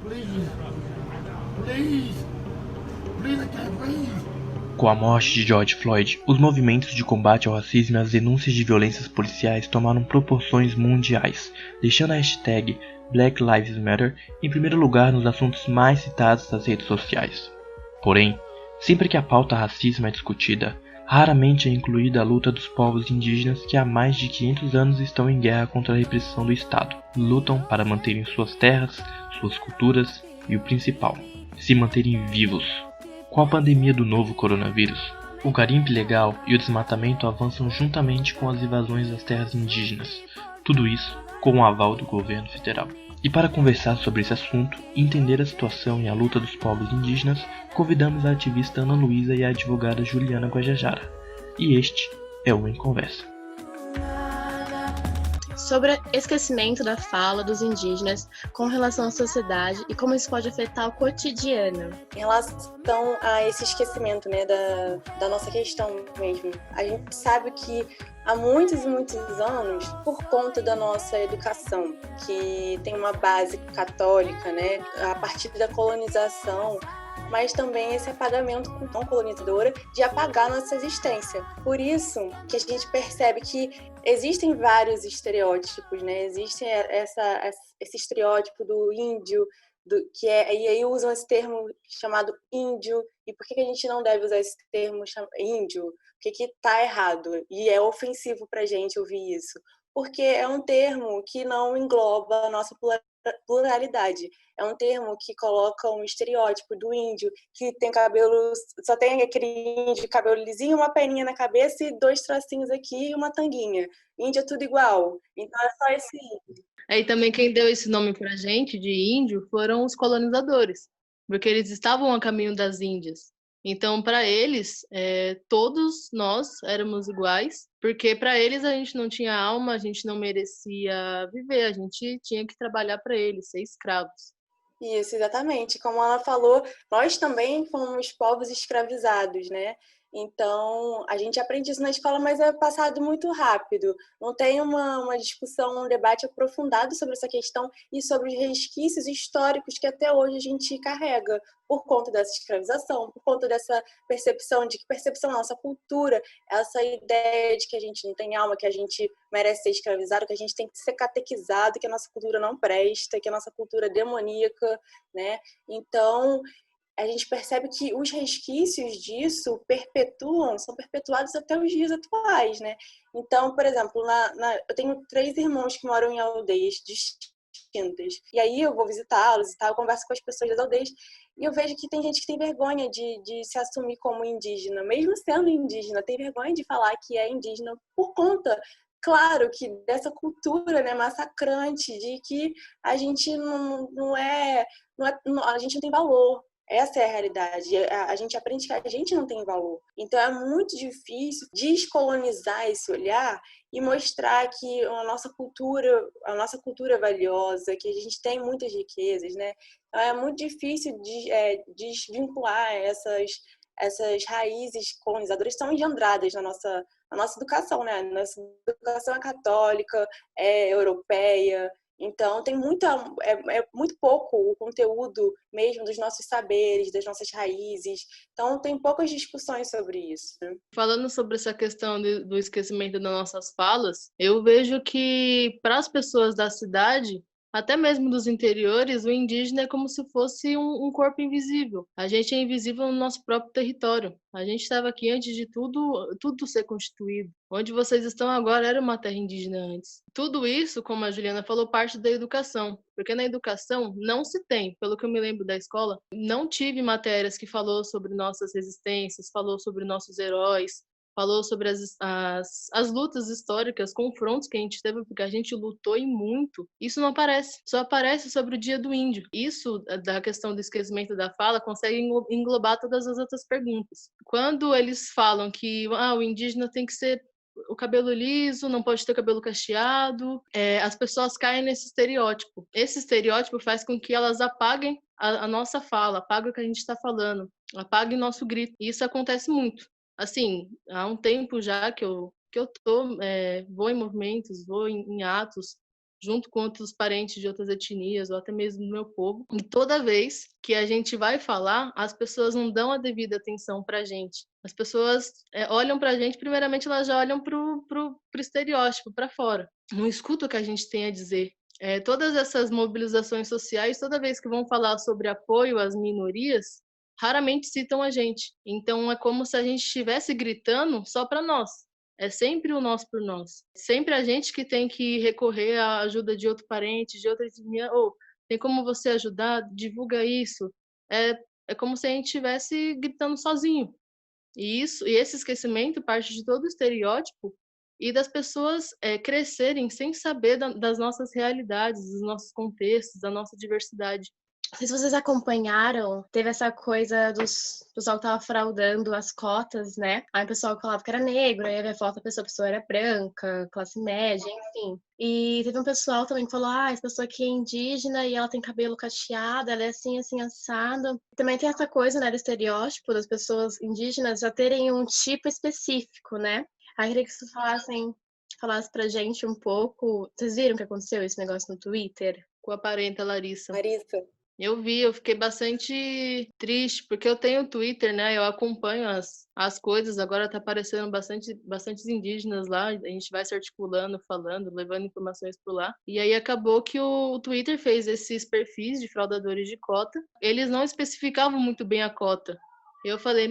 Please, please, please, I can't breathe. Com a morte de George Floyd, os movimentos de combate ao racismo e as denúncias de violências policiais tomaram proporções mundiais, deixando a hashtag Black Lives Matter em primeiro lugar nos assuntos mais citados das redes sociais. Porém, sempre que a pauta racismo é discutida, raramente é incluída a luta dos povos indígenas que há mais de 500 anos estão em guerra contra a repressão do Estado. Lutam para manterem suas terras, suas culturas e o principal, se manterem vivos. Com a pandemia do novo coronavírus, o garimpo ilegal e o desmatamento avançam juntamente com as invasões das terras indígenas, tudo isso com o aval do governo federal. E para conversar sobre esse assunto e entender a situação e a luta dos povos indígenas, convidamos a ativista Ana Luísa e a advogada Juliana Guajajara. E este é o Em Conversa. Sobre o esquecimento da fala dos indígenas com relação à sociedade e como isso pode afetar o cotidiano. Em relação a esse esquecimento, né, da nossa questão mesmo, a gente sabe que há muitos e muitos anos, por conta da nossa educação, que tem uma base católica, né, a partir da colonização, mas também esse apagamento não colonizadora de apagar nossa existência. Por isso que a gente percebe que existem vários estereótipos, né? Existe esse estereótipo do índio, e aí usam esse termo chamado índio. E por que a gente não deve usar esse termo índio? Por que está errado? E é ofensivo para a gente ouvir isso. Porque é um termo que não engloba a nossa pluralidade. É um termo que coloca um estereótipo do índio que tem cabelo, só tem aquele índio de cabelo lisinho, uma peninha na cabeça e 2 tracinhos aqui e uma tanguinha. Índio é tudo igual. Então é só esse índio. Aí também quem deu esse nome pra gente de índio foram os colonizadores, porque eles estavam a caminho das Índias. Então, para eles, todos nós éramos iguais, porque para eles a gente não tinha alma, a gente não merecia viver, a gente tinha que trabalhar para eles, ser escravos. Isso, exatamente. Como ela falou, nós também fomos povos escravizados, né? Então, a gente aprende isso na escola, mas é passado muito rápido. Não tem uma discussão, um debate aprofundado sobre essa questão e sobre os resquícios históricos que até hoje a gente carrega por conta dessa escravização, por conta dessa percepção da nossa cultura, essa ideia de que a gente não tem alma, que a gente merece ser escravizado, que a gente tem que ser catequizado, que a nossa cultura não presta, que a nossa cultura é demoníaca, né? Então, a gente percebe que os resquícios disso são perpetuados até os dias atuais, né? Então, por exemplo, eu tenho 3 irmãos que moram em aldeias distintas. E aí eu vou visitá-los e tal, eu converso com as pessoas das aldeias e eu vejo que tem gente que tem vergonha de se assumir como indígena, mesmo sendo indígena, tem vergonha de falar que é indígena por conta, claro, que dessa cultura, né, massacrante, de que a gente a gente não tem valor. Essa é a realidade. A gente aprende que a gente não tem valor. Então é muito difícil descolonizar esse olhar e mostrar que a nossa cultura é valiosa, que a gente tem muitas riquezas, né? Então é muito difícil desvincular essas raízes colonizadoras que são engendradas na nossa educação, né? Nossa educação é católica, é europeia. Então, é muito pouco o conteúdo mesmo dos nossos saberes, das nossas raízes. Então, tem poucas discussões sobre isso, né? Falando sobre essa questão do esquecimento das nossas falas, eu vejo que para as pessoas da cidade, até mesmo dos interiores, o indígena é como se fosse um corpo invisível. A gente é invisível no nosso próprio território. A gente estava aqui antes de tudo ser constituído. Onde vocês estão agora era uma terra indígena antes. Tudo isso, como a Juliana falou, parte da educação. Porque na educação não se tem, pelo que eu me lembro da escola, não tive matérias que falou sobre nossas resistências, falou sobre nossos heróis, falou sobre as lutas históricas, confrontos que a gente teve, porque a gente lutou e muito. Isso não aparece, só aparece sobre o Dia do Índio. Isso, da questão do esquecimento da fala, consegue englobar todas as outras perguntas. Quando eles falam que o indígena tem que ser o cabelo liso, não pode ter o cabelo cacheado, as pessoas caem nesse estereótipo. Esse estereótipo faz com que elas apaguem a nossa fala, apaguem o que a gente está falando, apaguem nosso grito. E isso acontece muito. Assim, há um tempo já que eu vou em movimentos, vou em atos, junto com outros parentes de outras etnias, ou até mesmo do meu povo. E toda vez que a gente vai falar, as pessoas não dão a devida atenção para a gente. As pessoas olham para a gente, primeiramente elas já olham pro estereótipo, para fora. Não escutam o que a gente tem a dizer. Todas essas mobilizações sociais, toda vez que vão falar sobre apoio às minorias, raramente citam a gente. Então é como se a gente estivesse gritando só para nós. É sempre o nós por nós. Sempre a gente que tem que recorrer à ajuda de outro parente, de outra etnia. Tem como você ajudar? Divulga isso. É como se a gente estivesse gritando sozinho. E esse esquecimento parte de todo o estereótipo e das pessoas crescerem sem saber das nossas realidades, dos nossos contextos, da nossa diversidade. Não sei se vocês acompanharam, teve essa coisa dos pessoal que tava fraudando as cotas, né? Aí o pessoal falava que era negro, aí a foto a pessoa era branca, classe média, enfim. E teve um pessoal também que falou, essa pessoa aqui é indígena e ela tem cabelo cacheado, ela é assim, assim, assado. Também tem essa coisa, né, do estereótipo das pessoas indígenas já terem um tipo específico, né? Aí queria que vocês falasse pra gente um pouco. Vocês viram que aconteceu esse negócio no Twitter? Com a parenta Larissa. Larissa. Eu fiquei bastante triste, porque eu tenho Twitter, né? Eu acompanho as coisas, agora tá aparecendo bastantes indígenas lá, a gente vai se articulando, falando, levando informações por lá. E aí acabou que o Twitter fez esses perfis de fraudadores de cota. Eles não especificavam muito bem a cota. Eu falei,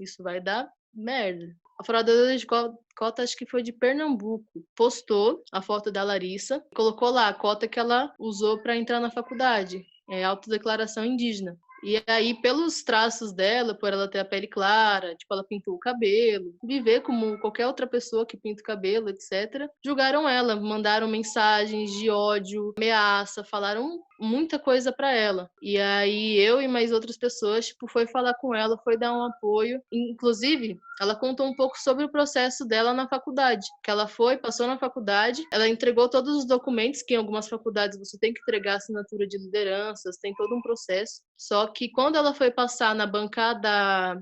isso vai dar merda. A fraudadora de cota, acho que foi de Pernambuco, postou a foto da Larissa, colocou lá a cota que ela usou para entrar na faculdade. Autodeclaração indígena. E aí, pelos traços dela, por ela ter a pele clara, tipo, ela pintou o cabelo, viver como qualquer outra pessoa que pinta o cabelo, etc., julgaram ela, mandaram mensagens de ódio, ameaça, falaram muita coisa para ela. E aí, eu e mais outras pessoas, tipo, foi falar com ela, foi dar um apoio. Inclusive, ela contou um pouco sobre o processo dela na faculdade, que ela passou na faculdade, ela entregou todos os documentos, que em algumas faculdades você tem que entregar assinatura de lideranças, tem todo um processo. Só que quando ela foi passar na bancada,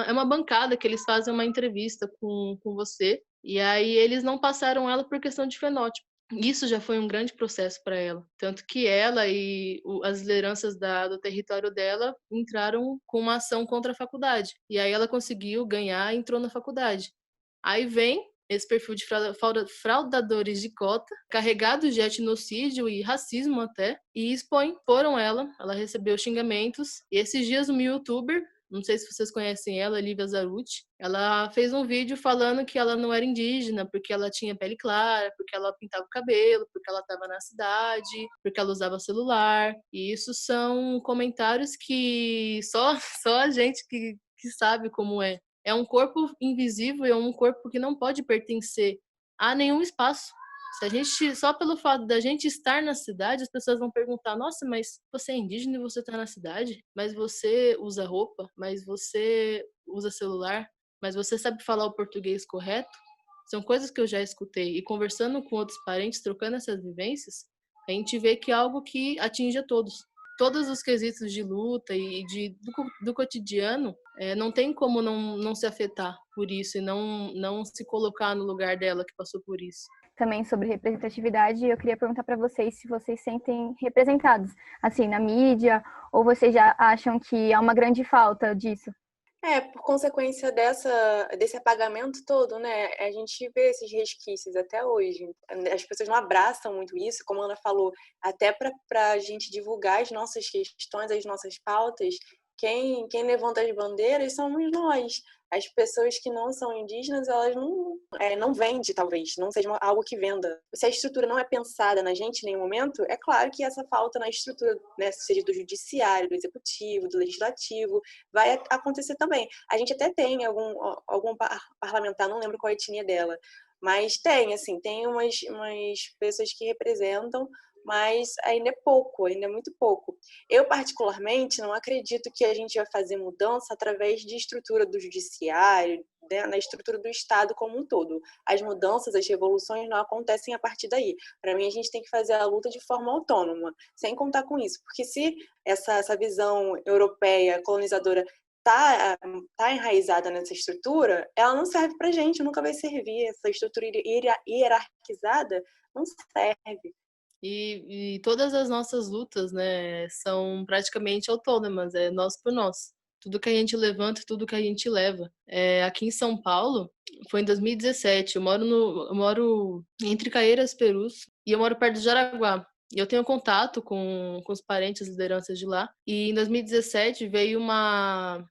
é uma bancada que eles fazem uma entrevista com você, e aí eles não passaram ela por questão de fenótipo. Isso já foi um grande processo para ela. Tanto que ela e as lideranças do território dela entraram com uma ação contra a faculdade. E aí ela conseguiu ganhar e entrou na faculdade. Aí vem esse perfil de fraudadores de cota, carregados de etnocídio e racismo até, e foram ela recebeu xingamentos. E esses dias uma youtuber, não sei se vocês conhecem ela, Lívia Zaruti, ela fez um vídeo falando que ela não era indígena, porque ela tinha pele clara, porque ela pintava o cabelo, porque ela estava na cidade, porque ela usava celular. E isso são comentários que só a gente que sabe como é. É um corpo invisível, é um corpo que não pode pertencer a nenhum espaço. Se a gente, só pelo fato da gente estar na cidade, as pessoas vão perguntar: nossa, mas você é indígena e você está na cidade? Mas você usa roupa? Mas você usa celular? Mas você sabe falar o português correto? São coisas que eu já escutei. E conversando com outros parentes, trocando essas vivências, a gente vê que é algo que atinge a todos. Todos os quesitos de luta e do cotidiano, não tem como não se afetar por isso e não se colocar no lugar dela que passou por isso. Também sobre representatividade, eu queria perguntar para vocês se vocês se sentem representados, assim, na mídia, ou vocês já acham que há uma grande falta disso? Por consequência desse apagamento todo, né? A gente vê esses resquícios até hoje. As pessoas não abraçam muito isso, como a Ana falou, até para a gente divulgar as nossas questões, as nossas pautas. Quem levanta as bandeiras somos nós. As pessoas que não são indígenas, elas não vendem, talvez, não seja algo que venda. Se a estrutura não é pensada na gente em nenhum momento, é claro que essa falta na estrutura, né, seja do judiciário, do executivo, do legislativo, vai acontecer também. A gente até tem algum parlamentar, não lembro qual a etnia dela, mas tem umas pessoas que representam, mas ainda é pouco, ainda é muito pouco. Eu, particularmente, não acredito que a gente vai fazer mudança através de estrutura do judiciário, né, na estrutura do Estado como um todo. As mudanças, as revoluções não acontecem a partir daí. Para mim, a gente tem que fazer a luta de forma autônoma, sem contar com isso. Porque se essa visão europeia, colonizadora, tá enraizada nessa estrutura, ela não serve para a gente, nunca vai servir. Essa estrutura hierarquizada não serve. E todas as nossas lutas, né, são praticamente autônomas, é nós por nós. Tudo que a gente levanta, tudo que a gente leva. Aqui em São Paulo, foi em 2017, eu moro entre Caieiras, Perus, e eu moro perto de Jaraguá. E eu tenho contato com os parentes, lideranças de lá. E em 2017 veio uma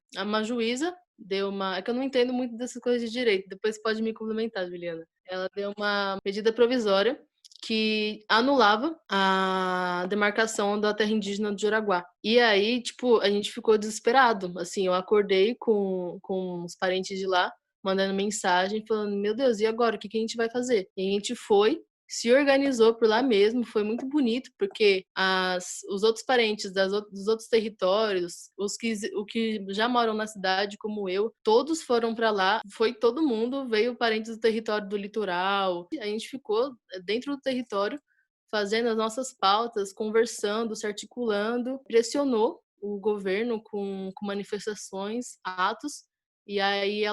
juíza, deu uma. É que eu não entendo muito dessas coisas de direito, depois pode me complementar, Juliana. Ela deu uma medida provisória que anulava a demarcação da terra indígena do Jaraguá. E aí, tipo, a gente ficou desesperado. Assim, eu acordei com os parentes de lá, mandando mensagem, falando: meu Deus, e agora? O que a gente vai fazer? E a gente foi, se organizou por lá mesmo, foi muito bonito, porque os outros parentes dos outros territórios, os que já moram na cidade, como eu, todos foram para lá, foi todo mundo, veio parentes do território do litoral, a gente ficou dentro do território, fazendo as nossas pautas, conversando, se articulando, pressionou o governo com manifestações, atos, e aí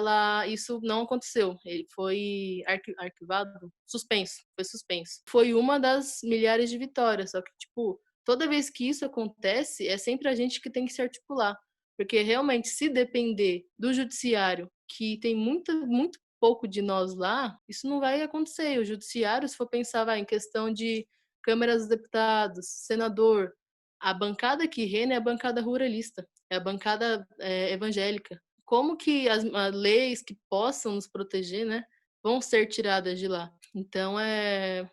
isso não aconteceu. Ele foi arquivado, foi suspenso. Foi uma das milhares de vitórias, só que tipo, toda vez que isso acontece, é sempre a gente que tem que se articular, porque realmente se depender do judiciário, que tem muito pouco de nós lá, isso não vai acontecer. O judiciário, se for pensar, vai em questão de Câmara dos Deputados, senador, a bancada que reina é a bancada ruralista, é a bancada evangélica. Como que as leis que possam nos proteger, né, vão ser tiradas de lá? Então, é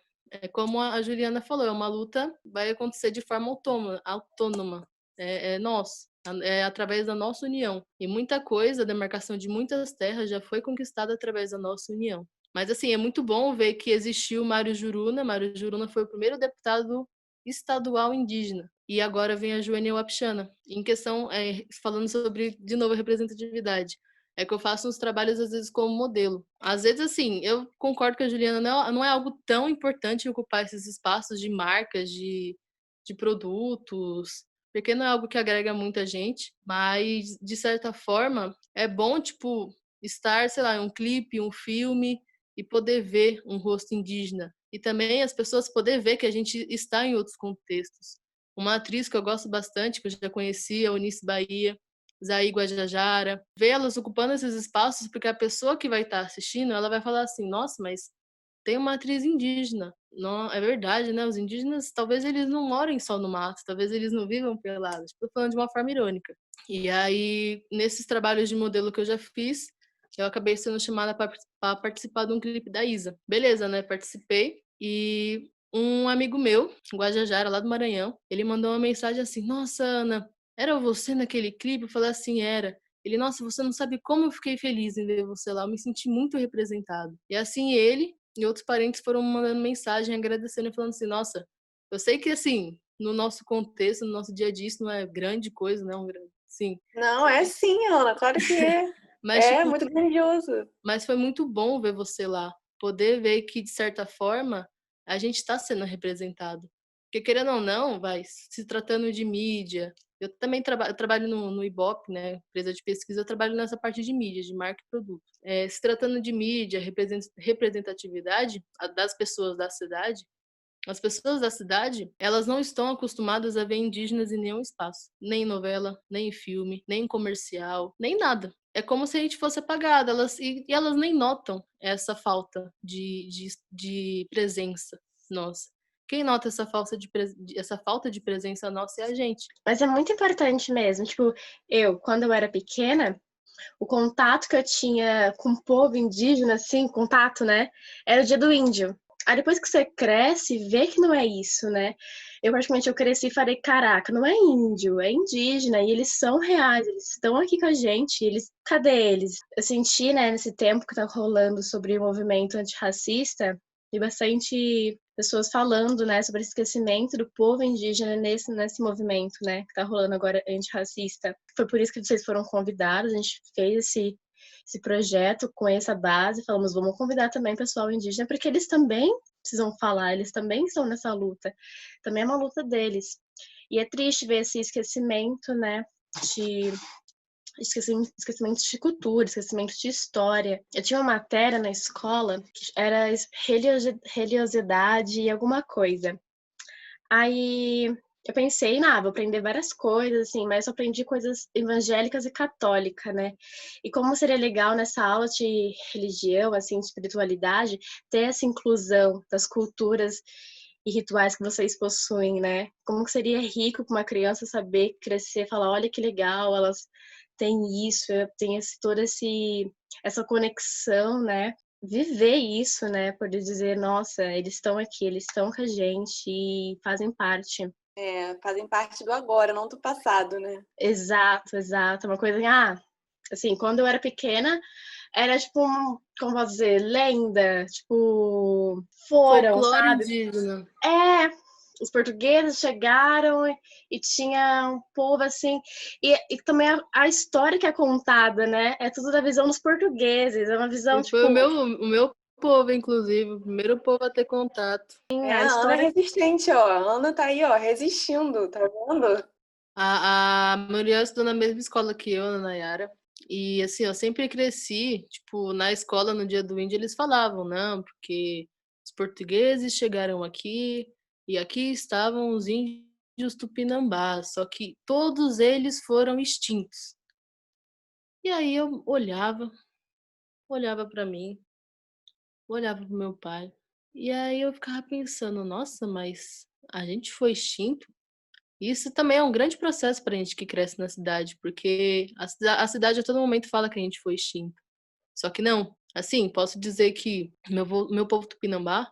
como a Juliana falou, é uma luta, vai acontecer de forma autônoma. É nós, é através da nossa união. E muita coisa, a demarcação de muitas terras já foi conquistada através da nossa união. Mas, assim, é muito bom ver que existiu Mário Juruna. Mário Juruna foi o primeiro deputado estadual indígena. E agora vem a Joênia Wapichana. Em questão, falando sobre, de novo, a representatividade. É que eu faço uns trabalhos, às vezes, como modelo. Às vezes, assim, eu concordo com a Juliana, não é algo tão importante ocupar esses espaços de marcas, de produtos, porque não é algo que agrega muita gente, mas, de certa forma, é bom, tipo, estar, sei lá, em um clipe, um filme, e poder ver um rosto indígena. E também as pessoas poder ver que a gente está em outros contextos. Uma atriz que eu gosto bastante, que eu já conheci, a Eunice Bahia, Zaí Guajajara, vê-las ocupando esses espaços, porque a pessoa que vai estar assistindo, ela vai falar assim, nossa, mas tem uma atriz indígena. Não, é verdade, né? Os indígenas, talvez eles não morem só no mato, talvez eles não vivam pelados. Estou falando de uma forma irônica. E aí, nesses trabalhos de modelo que eu já fiz, eu acabei sendo chamada para participar de um clipe da Isa. Beleza, né? Participei e um amigo meu, Guajajara, lá do Maranhão, ele mandou uma mensagem assim: nossa, Ana, era você naquele clipe? Eu falei assim: era. Ele, nossa, você não sabe como eu fiquei feliz em ver você lá, eu me senti muito representado. E assim, ele e outros parentes foram mandando mensagem, agradecendo e falando assim: nossa, eu sei que assim, no nosso contexto, no nosso dia a dia, isso não é grande coisa, né? Sim. Não, é sim, Ana, claro que é. Mas, tipo, Muito grandioso. mas foi muito bom ver você lá, poder ver que, de certa forma, a gente está sendo representado. Porque, querendo ou não, se tratando de mídia, eu também trabalho no Ibope, né, empresa de pesquisa, eu trabalho nessa parte de mídia, de marca e produto. Se tratando de mídia, representatividade das pessoas da cidade, as pessoas da cidade, elas não estão acostumadas a ver indígenas em nenhum espaço. Nem em novela, nem em filme, nem em comercial, nem nada. É como se a gente fosse apagada. E elas nem notam essa falta de presença nossa. Quem nota essa falta de presença nossa é a gente. Mas é muito importante mesmo. Tipo, quando eu era pequena, o contato que eu tinha com o povo indígena, assim, contato, né? Era o Dia do Índio. Aí depois que você cresce, vê que não é isso, né? Eu cresci e falei, caraca, não é índio, é indígena, e eles são reais, eles estão aqui com a gente, cadê eles? Eu senti, né, nesse tempo que tá rolando sobre o movimento antirracista, e bastante pessoas falando, né, sobre o esquecimento do povo indígena nesse movimento, né, que tá rolando agora antirracista. Foi por isso que vocês foram convidados, a gente fez esse projeto com essa base, falamos, vamos convidar também o pessoal indígena, porque eles também precisam falar, eles também estão nessa luta, também é uma luta deles. E é triste ver esse esquecimento, né, esquecimento de cultura, esquecimento de história. Eu tinha uma matéria na escola que era religiosidade e alguma coisa. Aí eu pensei, vou aprender várias coisas, assim, mas eu aprendi coisas evangélicas e católica, né? E como seria legal nessa aula de religião, assim, de espiritualidade, ter essa inclusão das culturas e rituais que vocês possuem, né? Como que seria rico para uma criança saber crescer, e falar, olha que legal, elas têm isso, tem essa conexão, né? Viver isso, né? Poder dizer, nossa, eles estão aqui, eles estão com a gente e fazem parte. Fazem parte do agora, não do passado, né? Exato, exato. Uma coisa, assim, quando eu era pequena, era tipo, como posso dizer, lenda, tipo, foram, Folclore sabe? indígena. Os portugueses chegaram e tinha um povo assim, e também a história que é contada, né? É tudo da visão dos portugueses, é uma visão, E foi tipo, o meu povo, inclusive, o primeiro povo a ter contato. a A Ana é história. resistente, ó. A Ana tá aí, ó, resistindo, tá vendo? A Muriel estudou na mesma escola que eu, na Nayara. E assim, eu sempre cresci, tipo, na escola, no dia do índio, eles falavam, não, porque os portugueses chegaram aqui e aqui estavam os índios tupinambás, só que todos eles foram extintos. E aí eu olhava para mim, olhava pro meu pai. E aí eu ficava pensando, nossa, mas a gente foi extinto? Isso também é um grande processo pra gente que cresce na cidade, porque a cidade a todo momento fala que a gente foi extinto. Só que não. Assim, posso dizer que meu povo tupinambá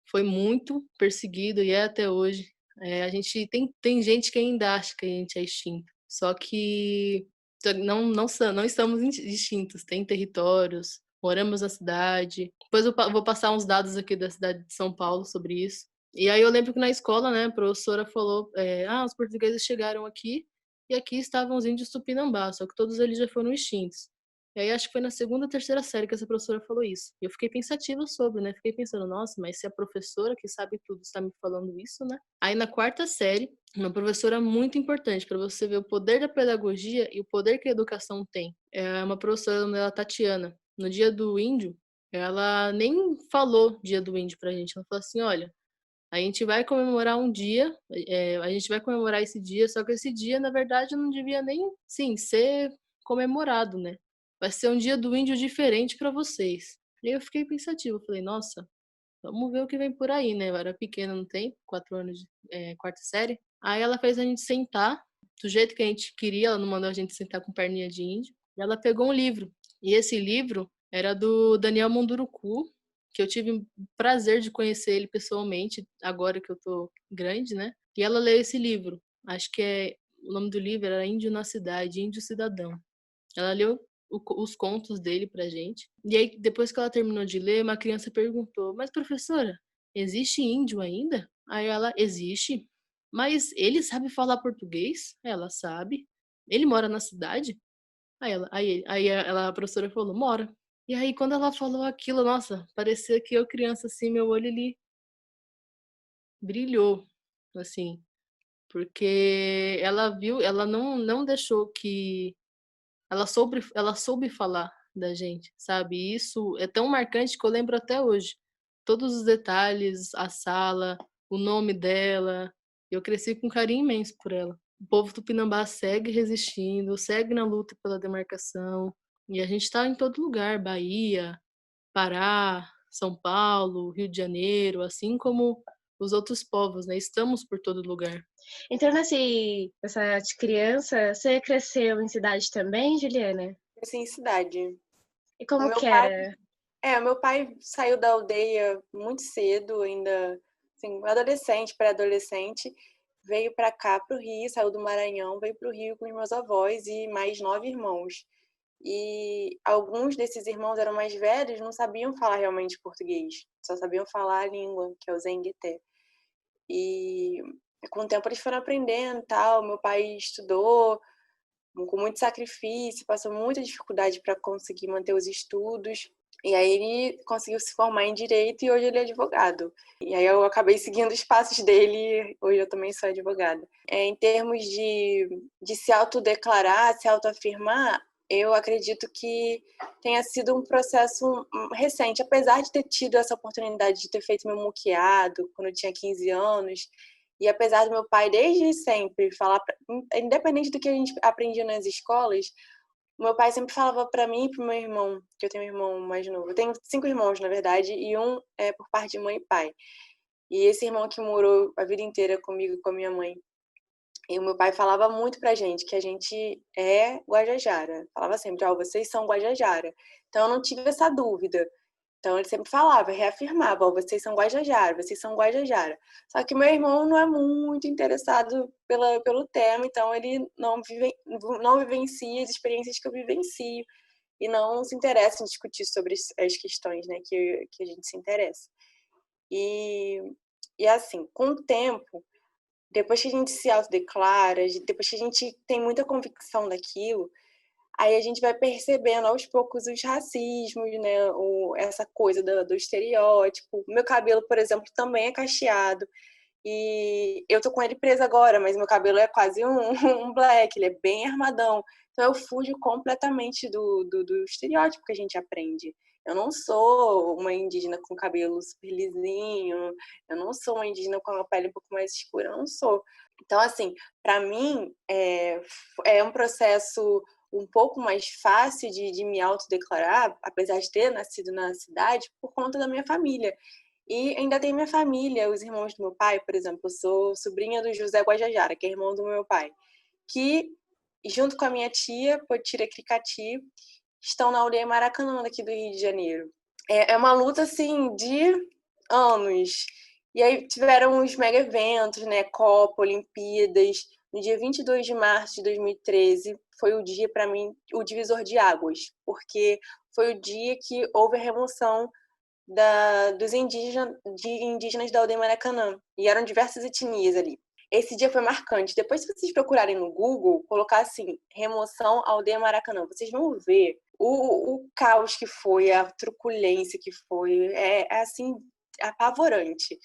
foi muito perseguido e é até hoje. A gente tem gente que ainda acha que a gente é extinto. Não estamos extintos. Tem territórios, moramos na cidade. Depois eu vou passar uns dados aqui da cidade de São Paulo sobre isso. E aí eu lembro que na escola, né, a professora falou, os portugueses chegaram aqui e aqui estavam os índios tupinambá, só que todos eles já foram extintos. E aí acho que foi na segunda ou terceira série que essa professora falou isso. E eu fiquei pensativa sobre, né? Fiquei pensando, nossa, mas se a professora que sabe tudo está me falando isso, né? Aí na quarta série, uma professora muito importante para você ver o poder da pedagogia e o poder que a educação tem. É uma professora, o nome dela Tatiana. No dia do índio, ela nem falou dia do índio pra gente. Ela falou assim, olha, a gente vai comemorar um dia, a gente vai comemorar esse dia, só que esse dia, na verdade, não devia nem, sim, ser comemorado, né? Vai ser um dia do índio diferente para vocês. E aí eu fiquei pensativa, eu falei, nossa, vamos ver o que vem por aí, né? Eu era pequena, não tem? 4 anos de quarta série. Aí ela fez a gente sentar, do jeito que a gente queria, ela não mandou a gente sentar com perninha de índio. E ela pegou um livro. E esse livro era do Daniel Munduruku, que eu tive o prazer de conhecer ele pessoalmente, agora que eu tô grande, né? E ela leu esse livro. Acho que o nome do livro era Índio na Cidade, Índio Cidadão. Ela leu os contos dele pra gente. E aí, depois que ela terminou de ler, uma criança perguntou: Mas, professora, existe índio ainda? Aí ela: Existe. Mas ele sabe falar português? Ela sabe. Ele mora na cidade? A professora falou: Mora. E aí, quando ela falou aquilo, nossa, parecia que eu, criança, assim, meu olho ele brilhou, assim, porque ela viu, ela não deixou que ela soube falar da gente, sabe? E isso é tão marcante que eu lembro até hoje. Todos os detalhes, a sala, o nome dela. Eu cresci com um carinho imenso por ela. O povo tupinambá segue resistindo, segue na luta pela demarcação. E a gente está em todo lugar, Bahia, Pará, São Paulo, Rio de Janeiro, assim como os outros povos, né? Estamos por todo lugar. Então, essa de criança, você cresceu em cidade também, Juliana? Cresci em cidade. E O como meu que pai, era? meu pai saiu da aldeia muito cedo, ainda assim, adolescente, pré-adolescente, veio para cá, para o Rio, saiu do Maranhão, veio para o Rio com os meus avós e mais 9 irmãos. E alguns desses irmãos eram mais velhos, não sabiam falar realmente português, só sabiam falar a língua, que é o Zengueté. E com o tempo eles foram aprendendo e tal. Meu pai estudou com muito sacrifício, passou muita dificuldade para conseguir manter os estudos. E aí ele conseguiu se formar em direito e hoje ele é advogado. E aí eu acabei seguindo os passos dele, hoje eu também sou advogada. Em termos de se autodeclarar, se autoafirmar, eu acredito que tenha sido um processo recente. Apesar de ter tido essa oportunidade de ter feito meu muqueado quando eu tinha 15 anos E apesar do meu pai, desde sempre, independente do que a gente aprendia nas escolas, o meu pai sempre falava para mim e pro meu irmão, que eu tenho um irmão mais novo. Eu tenho 5 irmãos, na verdade, e um é por parte de mãe e pai. E esse irmão que morou a vida inteira comigo e com a minha mãe. E o meu pai falava muito pra gente que a gente é Guajajara. Falava sempre, vocês são Guajajara. Então eu não tive essa dúvida. Então ele sempre falava, reafirmava, vocês são Guajajara, vocês são Guajajara. Só que meu irmão não é muito interessado pelo tema, então ele não vivencia as experiências que eu vivencio e não se interessa em discutir sobre as questões, né, que a gente se interessa. E assim, com o tempo, depois que a gente se autodeclara, depois que a gente tem muita convicção daquilo, aí a gente vai percebendo aos poucos os racismos, né? Essa coisa do estereótipo. Meu cabelo, por exemplo, também é cacheado. E eu tô com ele preso agora, mas meu cabelo é quase um black, ele é bem armadão. Então eu fujo completamente do estereótipo que a gente aprende. Eu não sou uma indígena com cabelo super lisinho, eu não sou uma indígena com a pele um pouco mais escura, eu não sou. Então, assim, para mim, é um processo um pouco mais fácil de me autodeclarar, apesar de ter nascido na cidade, por conta da minha família. E ainda tem minha família, os irmãos do meu pai, por exemplo, eu sou sobrinha do José Guajajara, que é irmão do meu pai, que, junto com a minha tia, Potira Cricati, estão na aldeia Maracanã, daqui do Rio de Janeiro. É uma luta, assim, de anos. E aí tiveram os mega eventos, né? Copa, Olimpíadas. No dia 22 de março de 2013, foi o dia, para mim, o divisor de águas, porque foi o dia que houve a remoção dos indígenas da aldeia Maracanã. E eram diversas etnias ali. Esse dia foi marcante. Depois, se vocês procurarem no Google, colocar assim, remoção aldeia Maracanã, vocês vão ver o caos que foi, a truculência que foi. É assim, apavorante.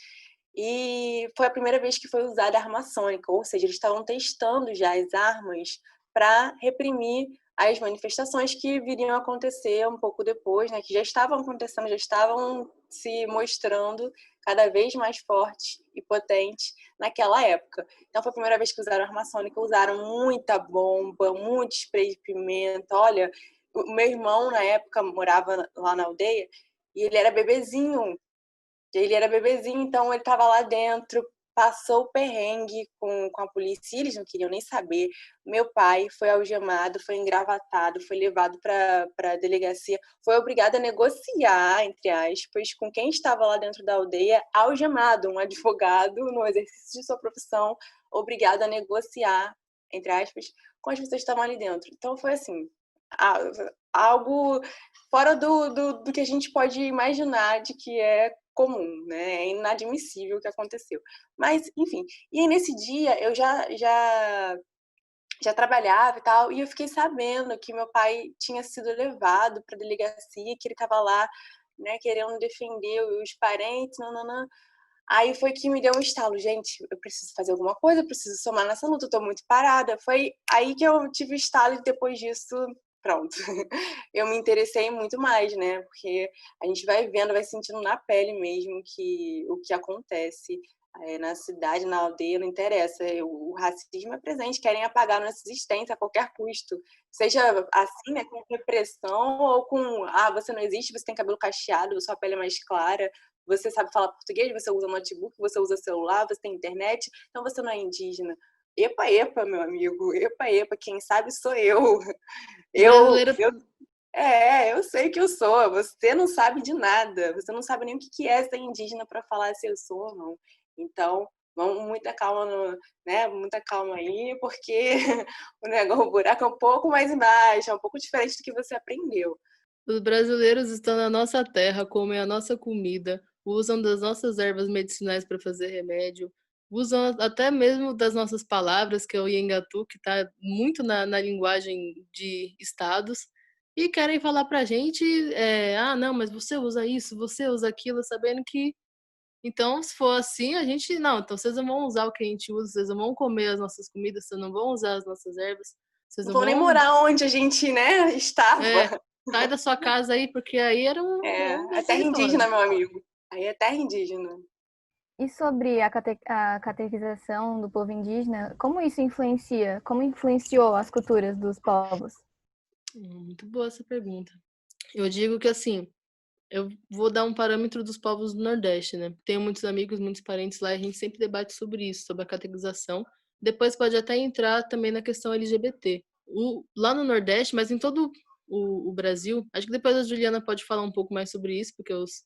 E foi a primeira vez que foi usada a arma sônica, ou seja, eles estavam testando já as armas para reprimir as manifestações que viriam a acontecer um pouco depois, né, que já estavam acontecendo, já estavam se mostrando cada vez mais fortes e potentes naquela época. Então foi a primeira vez que usaram arma sônica, usaram muita bomba, muito spray de pimenta. Olha, o meu irmão na época morava lá na aldeia e ele era bebezinho. Então ele estava lá dentro, passou o perrengue com a polícia, eles não queriam nem saber. Meu pai foi algemado, foi engravatado, foi levado para a delegacia, foi obrigado a negociar, entre aspas, com quem estava lá dentro da aldeia, algemado, um advogado no exercício de sua profissão, obrigado a negociar, entre aspas, com as pessoas que estavam ali dentro. Então foi assim, algo fora do que a gente pode imaginar de que é comum, né? É inadmissível o que aconteceu. Mas, enfim. E aí, nesse dia, eu já trabalhava e tal, e eu fiquei sabendo que meu pai tinha sido levado para a delegacia, que ele estava lá, né, querendo defender os parentes, nananã. Aí foi que me deu um estalo. Gente, eu preciso fazer alguma coisa, eu preciso somar nessa luta, eu tô muito parada. Foi aí que eu tive o estalo e depois disso, pronto. Eu me interessei muito mais, né? Porque a gente vai vendo, vai sentindo na pele mesmo o que acontece na cidade, na aldeia, não interessa. O racismo é presente, querem apagar nossa existência a qualquer custo. Seja assim, né, com repressão ou com, você não existe, você tem cabelo cacheado, sua pele é mais clara, você sabe falar português, você usa notebook, você usa celular, você tem internet, então você não é indígena. Epa, epa, meu amigo, epa, epa, quem sabe sou eu. Brasileira. Eu sei que eu sou, você não sabe de nada, você não sabe nem o que é ser indígena para falar se eu sou ou não. Então, vamos muita calma, né? Muita calma aí, porque o buraco é um pouco mais embaixo, é um pouco diferente do que você aprendeu. Os brasileiros estão na nossa terra, comem a nossa comida, usam das nossas ervas medicinais para fazer remédio, usam até mesmo das nossas palavras, que é o Iengatu, que está muito na linguagem de estados, e querem falar para a gente, não, mas você usa isso, você usa aquilo, sabendo que, então, se for assim, a gente, não, então vocês não vão usar o que a gente usa, vocês não vão comer as nossas comidas, vocês não vão usar as nossas ervas, vocês Não não vão nem vão... morar onde a gente, né, estava. Sai da sua casa aí, porque aí era um É terra território. indígena, meu amigo. Aí é terra indígena. E sobre a catequização do povo indígena, como isso influencia? Como influenciou as culturas dos povos? Muito boa essa pergunta. Eu digo que assim, eu vou dar um parâmetro dos povos do Nordeste, né? Tenho muitos amigos, muitos parentes lá, e a gente sempre debate sobre isso, sobre a catequização. Depois pode até entrar também na questão LGBT. Lá no Nordeste, mas em todo o Brasil, acho que depois a Juliana pode falar um pouco mais sobre isso, porque os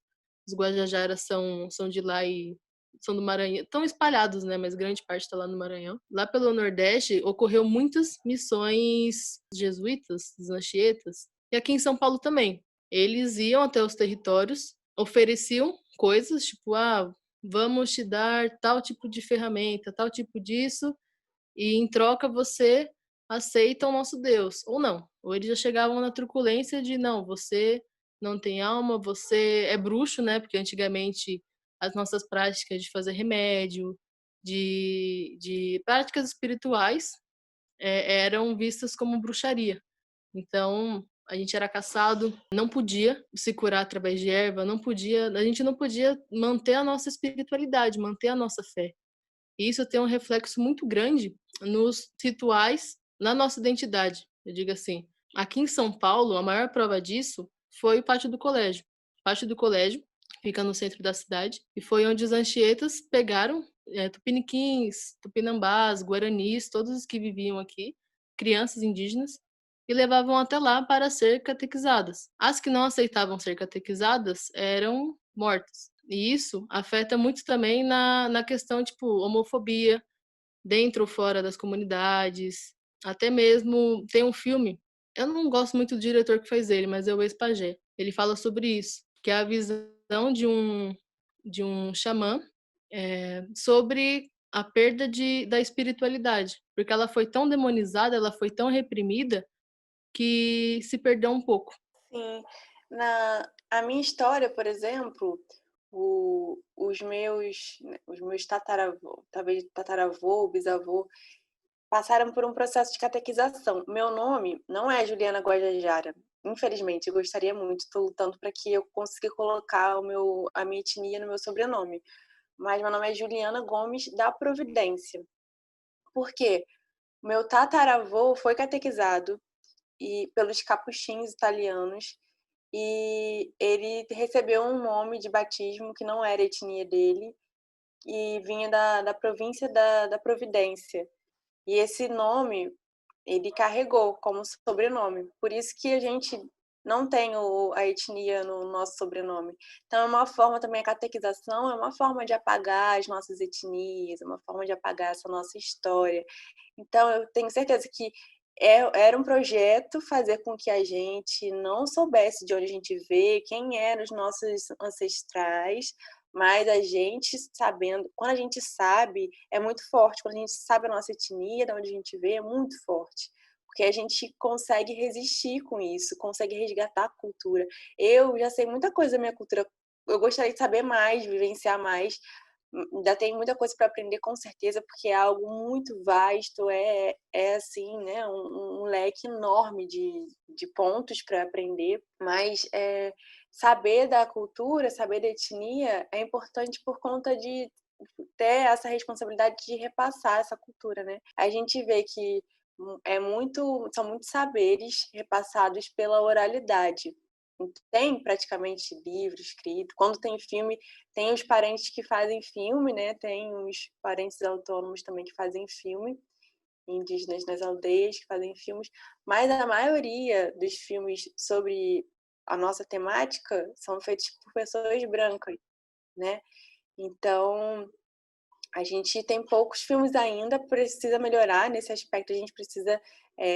Guajajaras são de lá e são do Maranhão, estão espalhados, né? Mas grande parte está lá no Maranhão. Lá pelo Nordeste ocorreu muitas missões jesuítas, dos Anchietas, e aqui em São Paulo também. Eles iam até os territórios, ofereciam coisas, tipo, vamos te dar tal tipo de ferramenta, tal tipo disso, e em troca você aceita o nosso Deus, ou não. Ou eles já chegavam na truculência de, não, você não tem alma, você é bruxo, né? Porque antigamente as nossas práticas de fazer remédio, de práticas espirituais, eram vistas como bruxaria. Então, a gente era caçado, não podia se curar através de erva, a gente não podia manter a nossa espiritualidade, manter a nossa fé. E isso tem um reflexo muito grande nos rituais, na nossa identidade. Eu digo assim, aqui em São Paulo, a maior prova disso foi o pátio do colégio. O pátio do colégio fica no centro da cidade e foi onde os Anchietas pegaram tupiniquins, tupinambás, guaranis, todos os que viviam aqui, crianças indígenas, e levavam até lá para ser catequizadas. As que não aceitavam ser catequizadas eram mortas. E isso afeta muito também na questão, tipo, homofobia, dentro ou fora das comunidades. Até mesmo tem um filme, eu não gosto muito do diretor que fez ele, mas é o ex-pajé. Ele fala sobre isso, que é a visão de um xamã sobre a perda da espiritualidade. Porque ela foi tão demonizada, ela foi tão reprimida, que se perdeu um pouco. Sim. A minha história, por exemplo, os meus tataravô, talvez tataravô, bisavô, passaram por um processo de catequização. Meu nome não é Juliana Guajajara. Infelizmente, eu gostaria muito, estou lutando para que eu consiga colocar a minha etnia no meu sobrenome. Mas meu nome é Juliana Gomes da Providência. Por quê? Meu tataravô foi catequizado pelos capuchinhos italianos e ele recebeu um nome de batismo que não era a etnia dele e vinha da província da Providência. E esse nome ele carregou como sobrenome. Por isso que a gente não tem a etnia no nosso sobrenome. Então, é uma forma também, a catequização é uma forma de apagar as nossas etnias, é uma forma de apagar essa nossa história. Então, eu tenho certeza que era um projeto fazer com que a gente não soubesse de onde a gente veio, quem eram os nossos ancestrais, mas a gente sabendo, quando a gente sabe, é muito forte. Quando a gente sabe a nossa etnia, de onde a gente veio, é muito forte. Porque a gente consegue resistir com isso, consegue resgatar a cultura. Eu já sei muita coisa da minha cultura, eu gostaria de saber mais, vivenciar mais. Ainda tem muita coisa para aprender, com certeza, porque é algo muito vasto, é assim, né, um leque enorme de pontos para aprender, mas saber da cultura, saber da etnia é importante por conta de ter essa responsabilidade de repassar essa cultura, né? A gente vê que são muitos saberes repassados pela oralidade. Tem praticamente livro escrito. Quando tem filme, tem os parentes que fazem filme, né? Tem os parentes autônomos também que fazem filme, indígenas nas aldeias que fazem filmes, mas a maioria dos filmes sobre a nossa temática são feitos por pessoas brancas, né? Então, a gente tem poucos filmes ainda, precisa melhorar nesse aspecto, a gente precisa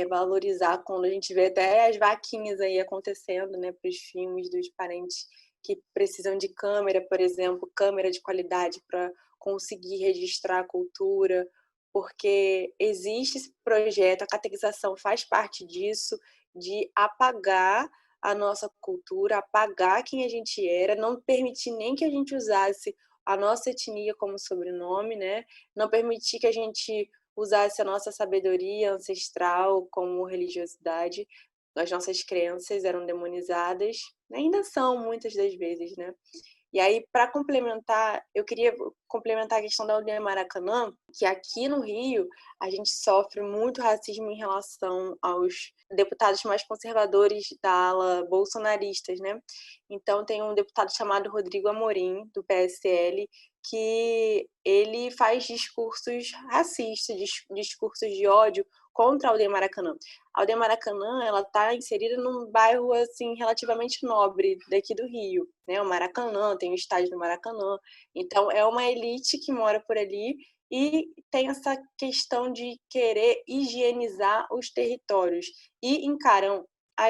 valorizar quando a gente vê até as vaquinhas aí acontecendo, né, para os filmes dos parentes que precisam de câmera, por exemplo, câmera de qualidade para conseguir registrar a cultura, porque existe esse projeto, a catequização faz parte disso, de apagar a nossa cultura, apagar quem a gente era, não permitir nem que a gente usasse a nossa etnia como sobrenome, né? Não permitir que a gente usasse a nossa sabedoria ancestral como religiosidade. As nossas crenças eram demonizadas, ainda são muitas das vezes, né? E aí, para complementar, eu queria complementar a questão da aldeia Maracanã, que aqui no Rio a gente sofre muito racismo em relação aos deputados mais conservadores da ala bolsonaristas, né? Então tem um deputado chamado Rodrigo Amorim, do PSL, que ele faz discursos racistas, discursos de ódio contra a aldeia Maracanã. A aldeia Maracanã, ela está inserida num bairro assim relativamente nobre daqui do Rio, né? O Maracanã, tem o estádio do Maracanã. Então é uma elite que mora por ali e tem essa questão de querer higienizar os territórios e encaram a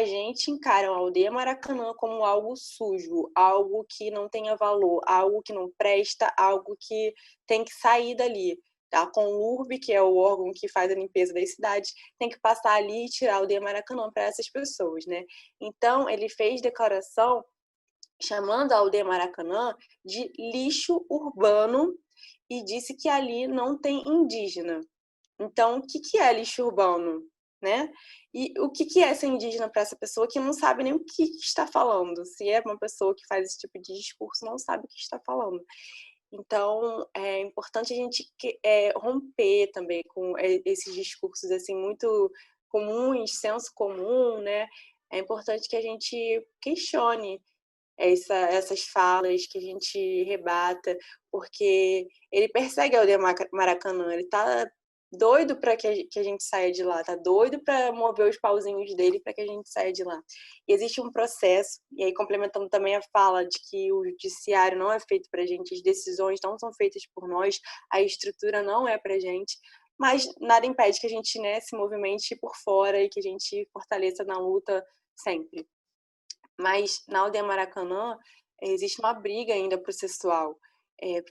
aldeia Maracanã como algo sujo, algo que não tenha valor, algo que não presta, algo que tem que sair dali. A Conlurb, que é o órgão que faz a limpeza das cidades, tem que passar ali e tirar a aldeia Maracanã para essas pessoas, né? Então, ele fez declaração chamando a aldeia Maracanã de lixo urbano e disse que ali não tem indígena. Então, o que é lixo urbano, né? E o que é ser indígena para essa pessoa que não sabe nem o que está falando? Se é uma pessoa que faz esse tipo de discurso, não sabe o que está falando. Então, é importante a gente romper também com esses discursos assim muito comuns, senso comum, né? É importante que a gente questione essas falas, que a gente rebata, porque ele persegue a aldeia Maracanã, ele tá doido para que a gente saia de lá, tá doido para mover os pauzinhos dele para que a gente saia de lá. E existe um processo, e aí complementando também a fala de que o judiciário não é feito para a gente, as decisões não são feitas por nós, a estrutura não é para a gente, mas nada impede que a gente, né, se movimente por fora e que a gente fortaleça na luta sempre. Mas na aldeia Maracanã existe uma briga ainda processual.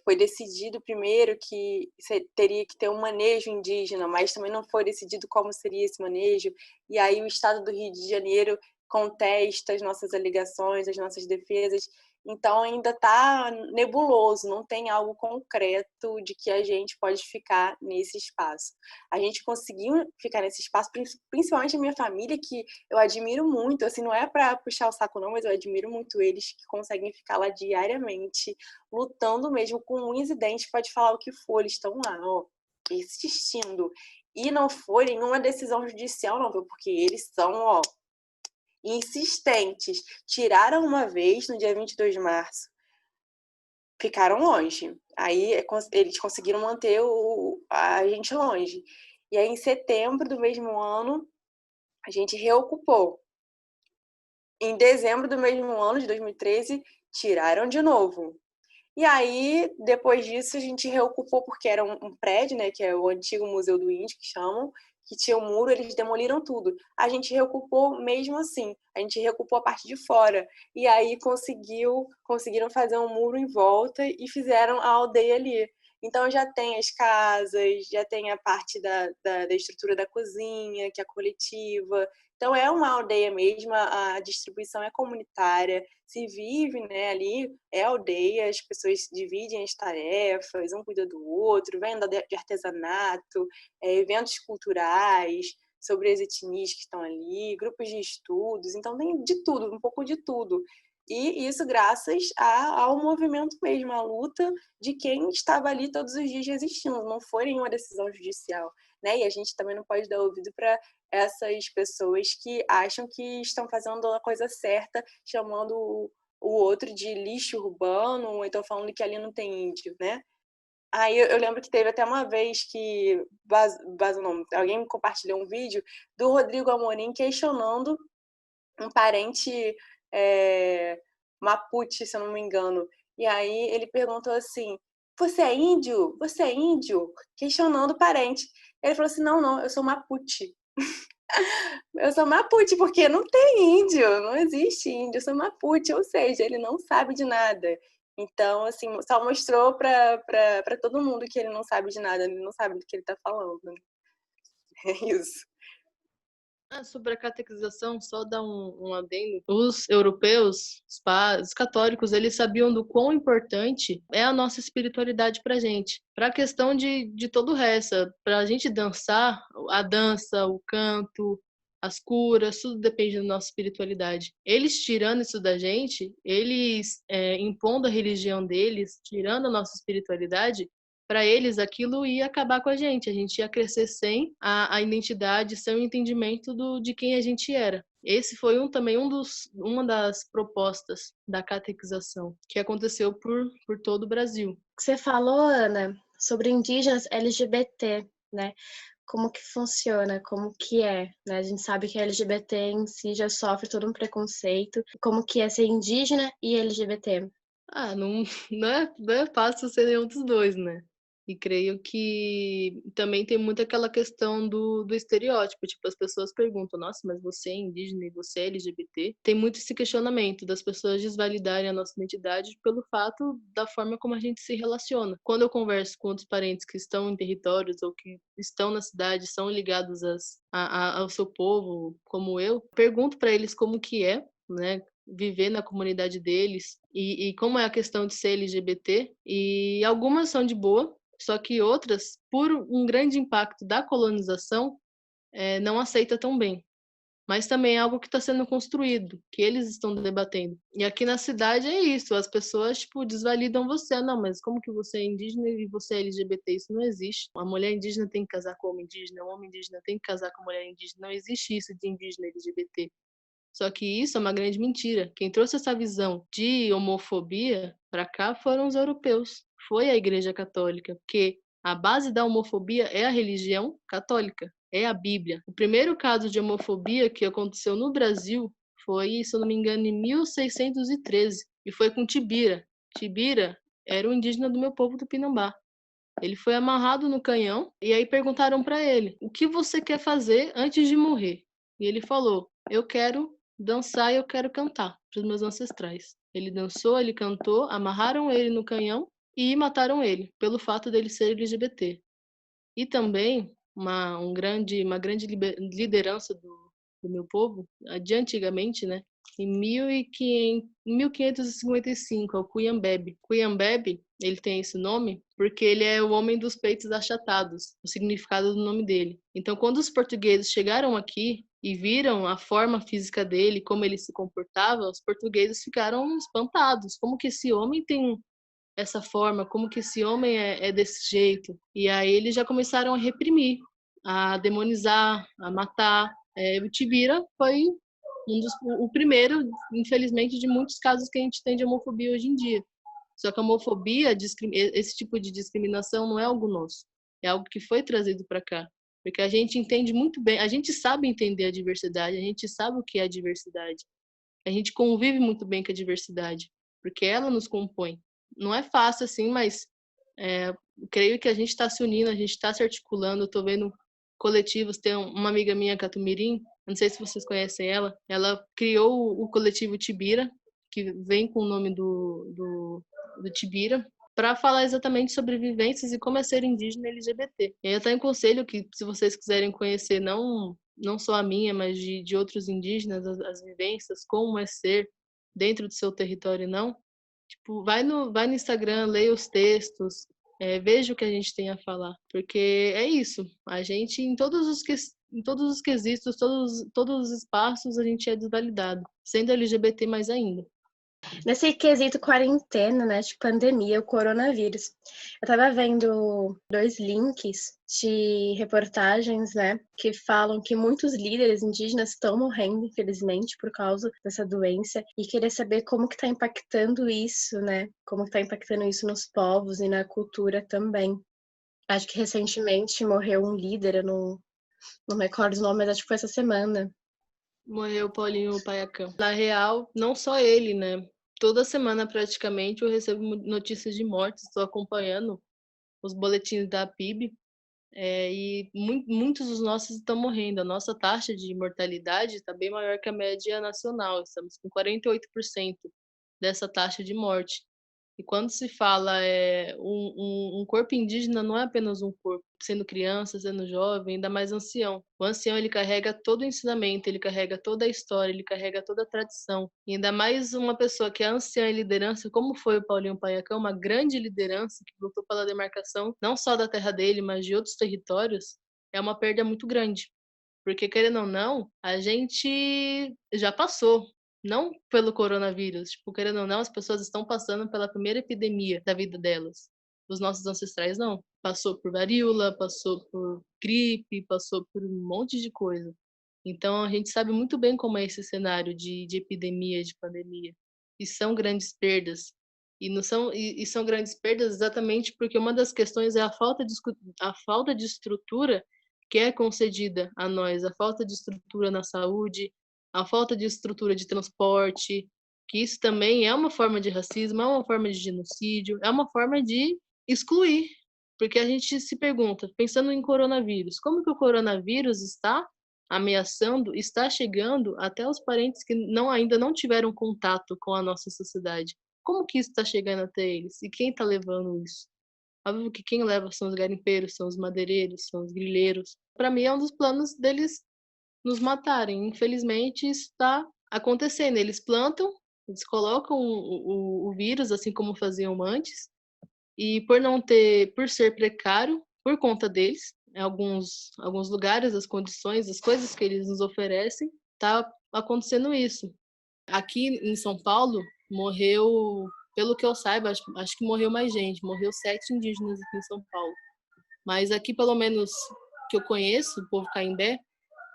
Foi decidido primeiro que teria que ter um manejo indígena, mas também não foi decidido como seria esse manejo. E aí o Estado do Rio de Janeiro contesta as nossas alegações, as nossas defesas. Então ainda está nebuloso, não tem algo concreto de que a gente pode ficar nesse espaço. A gente conseguiu ficar nesse espaço, principalmente a minha família, que eu admiro muito, assim, não é para puxar o saco não, mas eu admiro muito eles que conseguem ficar lá diariamente, lutando mesmo com unhas e dentes, pode falar o que for, eles estão lá, ó, insistindo. E não foi nenhuma decisão judicial, não, viu? Porque eles são, ó, insistentes. Tiraram uma vez, no dia 22 de março, ficaram longe. Aí eles conseguiram manter a gente longe. E aí, em setembro do mesmo ano, a gente reocupou. Em dezembro do mesmo ano, de 2013, tiraram de novo. E aí, depois disso, a gente reocupou porque era um prédio, né, que é o antigo Museu do Índio, que chamam, que tinha um muro, eles demoliram tudo. A gente reocupou mesmo assim, a gente reocupou a parte de fora. E aí conseguiram fazer um muro em volta e fizeram a aldeia ali. Então já tem as casas, já tem a parte da estrutura da cozinha, que é coletiva. Então é uma aldeia mesmo, a distribuição é comunitária, se vive, né, ali, é aldeia, as pessoas dividem as tarefas, um cuida do outro, venda de artesanato, eventos culturais sobre as etnias que estão ali, grupos de estudos, então tem de tudo, um pouco de tudo. E isso graças ao movimento mesmo, à luta de quem estava ali todos os dias resistindo, não foi nenhuma decisão judicial, né? E a gente também não pode dar ouvido para essas pessoas que acham que estão fazendo a coisa certa, chamando o outro de lixo urbano, ou então falando que ali não tem índio, né? Aí eu lembro que teve até uma vez que alguém me compartilhou um vídeo do Rodrigo Amorim questionando um parente Mapuche, se eu não me engano. E aí ele perguntou assim: Você é índio? Você é índio? Questionando o parente. Ele falou assim: Não, eu sou Mapuche. Eu sou Mapuche, porque não tem índio, não existe índio, eu sou Mapuche, ou seja, ele não sabe de nada. Então, assim, só mostrou para todo mundo que ele não sabe de nada, ele não sabe do que ele está falando. É isso. Sobre a catequização, só dar um adendo. Os europeus, os católicos, eles sabiam do quão importante é a nossa espiritualidade pra gente. Pra questão de todo o resto, pra gente dançar, a dança, o canto, as curas, tudo depende da nossa espiritualidade. Eles tirando isso da gente, eles impondo a religião deles, tirando a nossa espiritualidade, para eles aquilo ia acabar com a gente ia crescer sem a identidade, sem o entendimento de quem a gente era. Esse foi uma das propostas da catequização que aconteceu por todo o Brasil. Você falou, Ana, sobre indígenas LGBT, né? Como que funciona, como que é, né? A gente sabe que a LGBT em si já sofre todo um preconceito. Como que é ser indígena e LGBT? Não é fácil ser nenhum dos dois, né? E creio que também tem muito aquela questão do estereótipo. Tipo, as pessoas perguntam, nossa, mas você é indígena e você é LGBT? Tem muito esse questionamento das pessoas desvalidarem a nossa identidade pelo fato da forma como a gente se relaciona. Quando eu converso com outros parentes que estão em territórios ou que estão na cidade, são ligados ao seu povo, como eu, pergunto para eles como que é, né? Viver na comunidade deles e como é a questão de ser LGBT, e algumas são de boa, só que outras, por um grande impacto da colonização, não aceita tão bem. Mas também é algo que está sendo construído, que eles estão debatendo. E aqui na cidade é isso, as pessoas tipo desvalidam você. Não, mas como que você é indígena e você é LGBT? Isso não existe. Uma mulher indígena tem que casar com um homem indígena, um homem indígena tem que casar com uma mulher indígena. Não existe isso de indígena e LGBT. Só que isso é uma grande mentira. Quem trouxe essa visão de homofobia para cá foram os europeus. Foi a Igreja Católica, porque a base da homofobia é a religião católica, é a Bíblia. O primeiro caso de homofobia que aconteceu no Brasil foi, se eu não me engano, em 1613, e foi com Tibira. Tibira era um indígena do meu povo do Pinambá. Ele foi amarrado no canhão e aí perguntaram para ele: "O que você quer fazer antes de morrer?" E ele falou: "Eu quero dançar e eu quero cantar para os meus ancestrais." Ele dançou, ele cantou, amarraram ele no canhão e mataram ele pelo fato dele ser LGBT. E também uma grande liderança do meu povo, de antigamente, né? Em 1555, é o Cuyambebe. Cuyambebe, ele tem esse nome porque ele é o homem dos peitos achatados, o significado do nome dele. Então, quando os portugueses chegaram aqui e viram a forma física dele, como ele se comportava, os portugueses ficaram espantados. Como que esse homem tem essa forma? Como que esse homem é desse jeito? E aí eles já começaram a reprimir, a demonizar, a matar. O Tibira foi o primeiro, infelizmente, de muitos casos que a gente tem de homofobia hoje em dia. Só que a homofobia, esse tipo de discriminação não é algo nosso. É algo que foi trazido para cá. Porque a gente entende muito bem, a gente sabe entender a diversidade, a gente sabe o que é a diversidade. A gente convive muito bem com a diversidade, porque ela nos compõe. Não é fácil assim, mas creio que a gente está se unindo, a gente está se articulando. Eu estou vendo coletivos, tem uma amiga minha, Catumirim, não sei se vocês conhecem ela criou o coletivo Tibira, que vem com o nome do Tibira, para falar exatamente sobre vivências e como é ser indígena e LGBT. E eu até aconselho que, se vocês quiserem conhecer não só a minha, mas de outros indígenas, as vivências, como é ser dentro do seu território, não. Tipo, vai no Instagram, leia os textos, veja o que a gente tem a falar. Porque é isso, a gente, em todos os quesitos, todos os espaços, a gente é desvalidado, sendo LGBT mais ainda. Nesse quesito quarentena, né, de pandemia, o coronavírus, eu tava vendo 2 links de reportagens, né, que falam que muitos líderes indígenas estão morrendo, infelizmente, por causa dessa doença, e queria saber como que tá impactando isso, né, como que tá impactando isso nos povos e na cultura também. Acho que recentemente morreu um líder, eu não me recordo o nome, mas acho que foi essa semana. Morreu Paulinho Paiacão. Na real, não só ele, né? Toda semana, praticamente, eu recebo notícias de mortes. Estou acompanhando os boletins da PIB, e muitos dos nossos estão morrendo. A nossa taxa de mortalidade está bem maior que a média nacional. Estamos com 48% dessa taxa de morte. E quando se fala um corpo indígena, não é apenas um corpo, sendo criança, sendo jovem, ainda mais ancião. O ancião, ele carrega todo o ensinamento, ele carrega toda a história, ele carrega toda a tradição. E ainda mais uma pessoa que é anciã em liderança, como foi o Paulinho Paiacão, uma grande liderança que lutou pela demarcação não só da terra dele, mas de outros territórios, é uma perda muito grande. Porque, querendo ou não, a gente já passou, não pelo coronavírus, tipo, querendo ou não, as pessoas estão passando pela primeira epidemia da vida delas. Os nossos ancestrais não. Passou por varíola, passou por gripe, passou por um monte de coisa. Então, a gente sabe muito bem como é esse cenário de epidemia, de pandemia. E são grandes perdas. E, não são, e são grandes perdas exatamente porque uma das questões é a falta de estrutura que é concedida a nós, a falta de estrutura na saúde, a falta de estrutura de transporte, que isso também é uma forma de racismo, é uma forma de genocídio, é uma forma de excluir. Porque a gente se pergunta, pensando em coronavírus, como que o coronavírus está ameaçando, está chegando até os parentes que ainda não tiveram contato com a nossa sociedade? Como que isso está chegando até eles? E quem está levando isso? Óbvio que quem leva são os garimpeiros, são os madeireiros, são os grileiros. Para mim é um dos planos deles nos matarem. Infelizmente isso está acontecendo. Eles plantam, eles colocam o vírus, assim como faziam antes, e por ser precário, por conta deles, em alguns lugares, as condições, as coisas que eles nos oferecem, está acontecendo isso. Aqui em São Paulo, morreu, pelo que eu saiba, acho que morreu mais gente. Morreu 7 indígenas aqui em São Paulo. Mas aqui, pelo menos, que eu conheço, o povo Caimbé,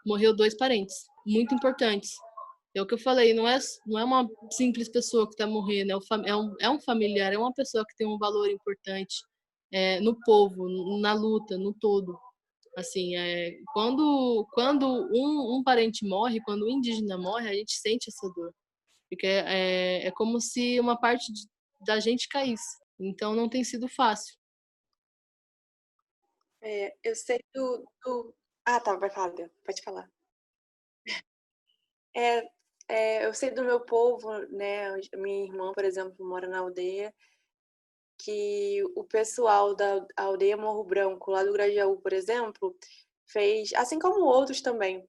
morreu 2 parentes, muito importantes. É o que eu falei, não é uma simples pessoa que está morrendo, é um familiar, é uma pessoa que tem um valor importante no povo, na luta, no todo. Assim, quando um parente morre, quando um indígena morre, a gente sente essa dor. Porque é como se uma parte da gente caísse. Então não tem sido fácil. Eu sei Ah, tá, vai falar, Bia, pode falar. É, eu sei do meu povo, né? Minha irmã, por exemplo, mora na aldeia, que o pessoal da aldeia Morro Branco, lá do Grajaú, por exemplo, fez, assim como outros também,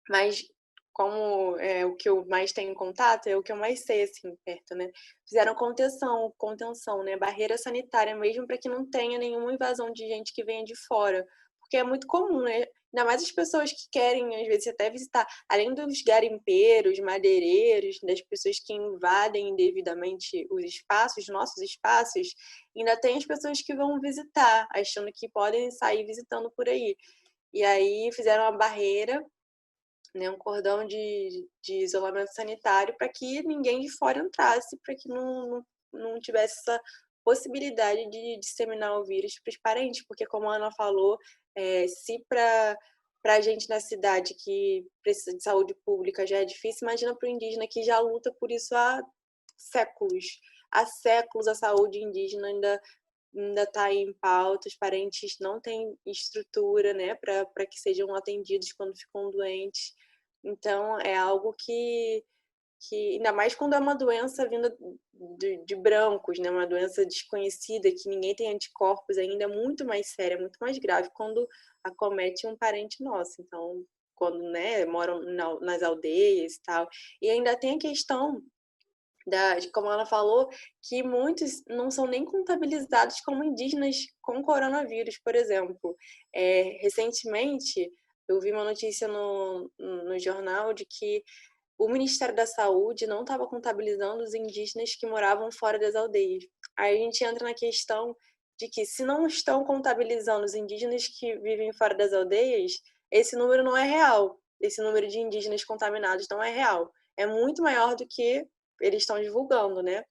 mas como o que eu mais tenho contato, é o que eu mais sei, assim, perto, né? Fizeram contenção, né? Barreira sanitária mesmo para que não tenha nenhuma invasão de gente que venha de fora. Porque é muito comum, né? Ainda mais as pessoas que querem, às vezes, até visitar, além dos garimpeiros, madeireiros, das pessoas que invadem indevidamente os espaços, nossos espaços, ainda tem as pessoas que vão visitar, achando que podem sair visitando por aí. E aí fizeram uma barreira, né, um cordão de isolamento sanitário para que ninguém de fora entrasse, para que não tivesse essa possibilidade de disseminar o vírus para os parentes, porque como a Ana falou, se para a gente na cidade que precisa de saúde pública já é difícil, imagina para o indígena que já luta por isso há séculos. Há séculos a saúde indígena ainda está em pauta, os parentes não têm estrutura, né, para que sejam atendidos quando ficam doentes. Então, é algo que ainda mais quando é uma doença vinda de brancos, né, uma doença desconhecida, que ninguém tem anticorpos ainda, é muito mais séria, muito mais grave quando acomete um parente nosso. Então, quando, né, moram nas aldeias e tal. E ainda tem a questão como ela falou, que muitos não são nem contabilizados como indígenas com coronavírus, por exemplo. Recentemente, eu vi uma notícia no jornal de que o Ministério da Saúde não estava contabilizando os indígenas que moravam fora das aldeias. Aí a gente entra na questão de que, se não estão contabilizando os indígenas que vivem fora das aldeias, esse número não é real. Esse número de indígenas contaminados não é real. É muito maior do que eles estão divulgando, né?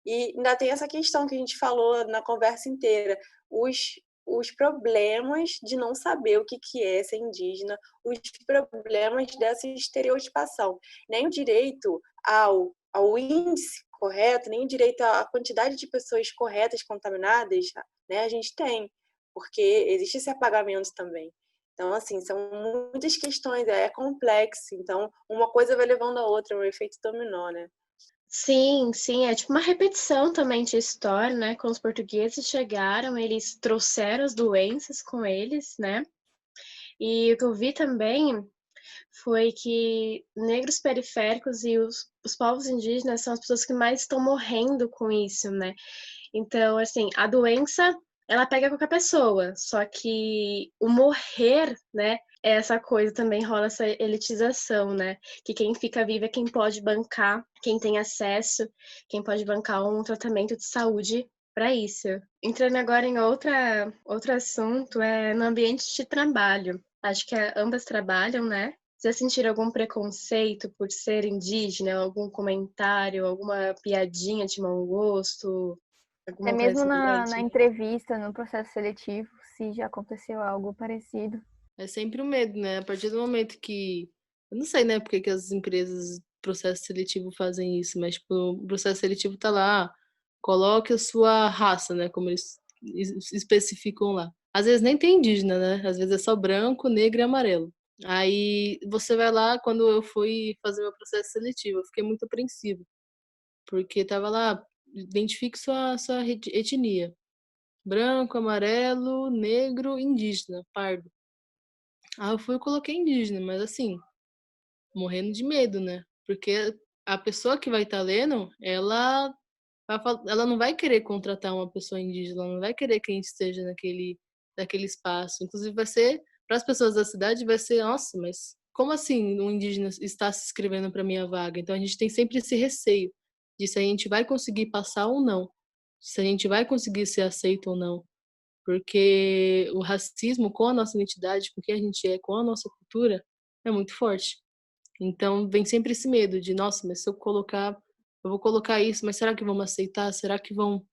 E ainda tem essa questão que a gente falou na conversa inteira, os problemas de não saber o que é ser indígena, os problemas dessa estereotipação. Nem o direito ao índice correto, nem o direito à quantidade de pessoas corretas contaminadas, né, a gente tem, porque existe esse apagamento também. Então, assim, são muitas questões, é complexo. Então, uma coisa vai levando a outra, é um efeito dominó, né? Sim, sim, é tipo uma repetição também de história, né? Quando os portugueses chegaram, eles trouxeram as doenças com eles, né? E o que eu vi também foi que negros periféricos e os povos indígenas são as pessoas que mais estão morrendo com isso, né? Então, assim, a doença, ela pega qualquer pessoa, só que o morrer, né, essa coisa também rola essa elitização, né? Que quem fica vivo é quem pode bancar, quem tem acesso, quem pode bancar um tratamento de saúde para isso. Entrando agora em outro assunto, é no ambiente de trabalho. Acho que ambas trabalham, né? Já sentiram algum preconceito por ser indígena? Algum comentário, alguma piadinha de mau gosto? Até Alguma coisa mesmo semelhante? na entrevista, no processo seletivo, se já aconteceu algo parecido. É sempre o medo, né? A partir do momento que. Eu não sei, né, porque que as empresas, processo seletivo, fazem isso, mas, tipo, o processo seletivo tá lá, coloque a sua raça, né, como eles especificam lá. Às vezes nem tem indígena, né? Às vezes é só branco, negro e amarelo. Aí você vai lá, quando eu fui fazer meu processo seletivo, eu fiquei muito apreensiva, porque tava lá, identifique sua etnia. Branco, amarelo, negro, indígena, pardo. Aí eu fui e coloquei indígena, mas assim, morrendo de medo, né? Porque a pessoa que vai estar lendo, ela não vai querer contratar uma pessoa indígena, ela não vai querer que a gente esteja naquele espaço. Inclusive vai ser, para as pessoas da cidade, vai ser, nossa, mas como assim um indígena está se inscrevendo para minha vaga? Então a gente tem sempre esse receio de se a gente vai conseguir passar ou não, se a gente vai conseguir ser aceito ou não. Porque o racismo com a nossa identidade, com quem a gente é, com a nossa cultura, é muito forte. Então vem sempre esse medo de, nossa, mas se eu vou colocar isso, mas será que vão me aceitar? Será que vão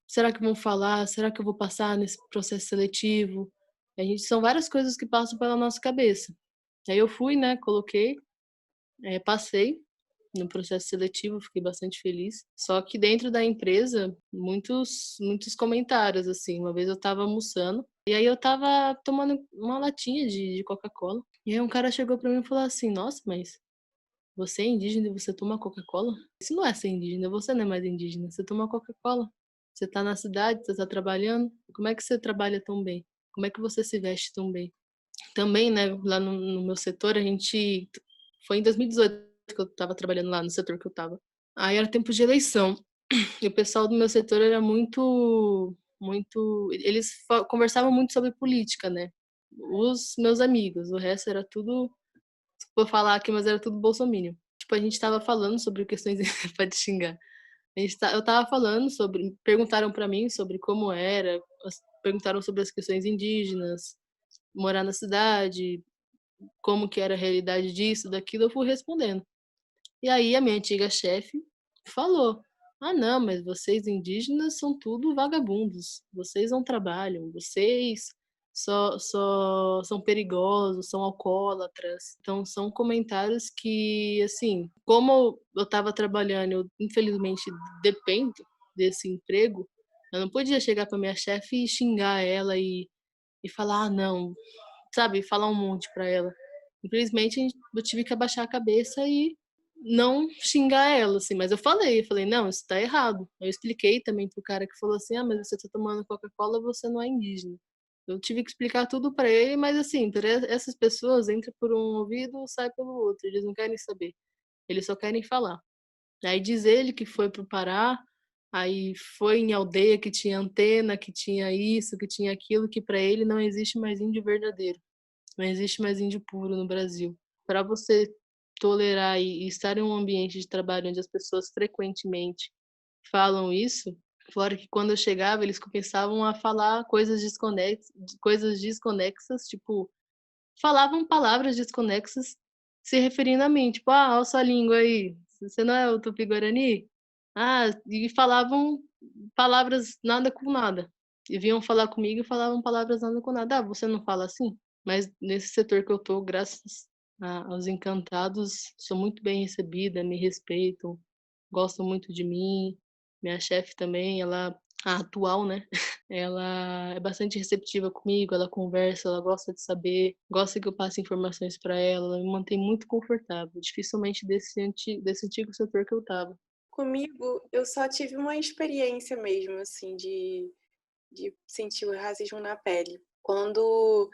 falar? Será que eu vou passar nesse processo seletivo? São várias coisas que passam pela nossa cabeça. Aí eu fui, né, coloquei, passei no processo seletivo, fiquei bastante feliz. Só que dentro da empresa, muitos comentários, assim. Uma vez eu estava almoçando, e aí eu estava tomando uma latinha de Coca-Cola. E aí um cara chegou para mim e falou assim: Nossa, mas você é indígena e você toma Coca-Cola? Isso não é ser indígena, você não é mais indígena. Você toma Coca-Cola. Você tá na cidade, você tá trabalhando. Como é que você trabalha tão bem? Como é que você se veste tão bem? Também, né, lá no meu setor, a gente. Foi em 2018 que eu tava trabalhando lá no setor que eu tava. Aí era tempo de eleição. E o pessoal do meu setor era muito. Eles conversavam muito sobre política, né? Os meus amigos, o resto era tudo. Vou falar aqui, mas era tudo bolsominion. Tipo, a gente tava falando sobre questões. Pode xingar. Eu tava falando sobre. Perguntaram pra mim sobre como era, perguntaram sobre as questões indígenas, morar na cidade, como que era a realidade disso, daquilo, eu fui respondendo. E aí a minha antiga chefe falou: Ah, não, mas vocês indígenas são tudo vagabundos. Vocês não trabalham, vocês só são perigosos, são alcoólatras. Então são comentários que, assim, como eu estava trabalhando, eu infelizmente dependo desse emprego, eu não podia chegar para minha chefe e xingar ela e falar, ah, não, sabe, falar um monte para ela. Infelizmente, eu tive que abaixar a cabeça e não xingar ela, assim, mas eu falei, não, isso tá errado. Eu expliquei também pro cara que falou assim, ah, mas você tá tomando Coca-Cola, você não é indígena. Eu tive que explicar tudo para ele, mas assim, essas pessoas entra por um ouvido, sai pelo outro, eles não querem saber, eles só querem falar. Aí diz ele que foi pro Pará, aí foi em aldeia que tinha antena, que tinha isso, que tinha aquilo, que para ele não existe mais índio verdadeiro. Não existe mais índio puro no Brasil. Para você tolerar e estar em um ambiente de trabalho onde as pessoas frequentemente falam isso, fora que quando eu chegava, eles começavam a falar coisas desconexas, tipo, falavam palavras desconexas se referindo a mim, tipo, ah, olha sua língua aí, você não é o Tupi-Guarani? Ah, e falavam palavras nada com nada. E vinham falar comigo e falavam palavras nada com nada. Ah, você não fala assim? Mas nesse setor que eu tô, graças aos encantados, sou muito bem recebida, me respeitam, gostam muito de mim. Minha chefe também, a atual, né? Ela é bastante receptiva comigo, ela conversa, ela gosta de saber, gosta que eu passe informações para ela, ela me mantém muito confortável, dificilmente desse antigo setor que eu tava. Comigo, eu só tive uma experiência mesmo, assim, de sentir o racismo na pele. Quando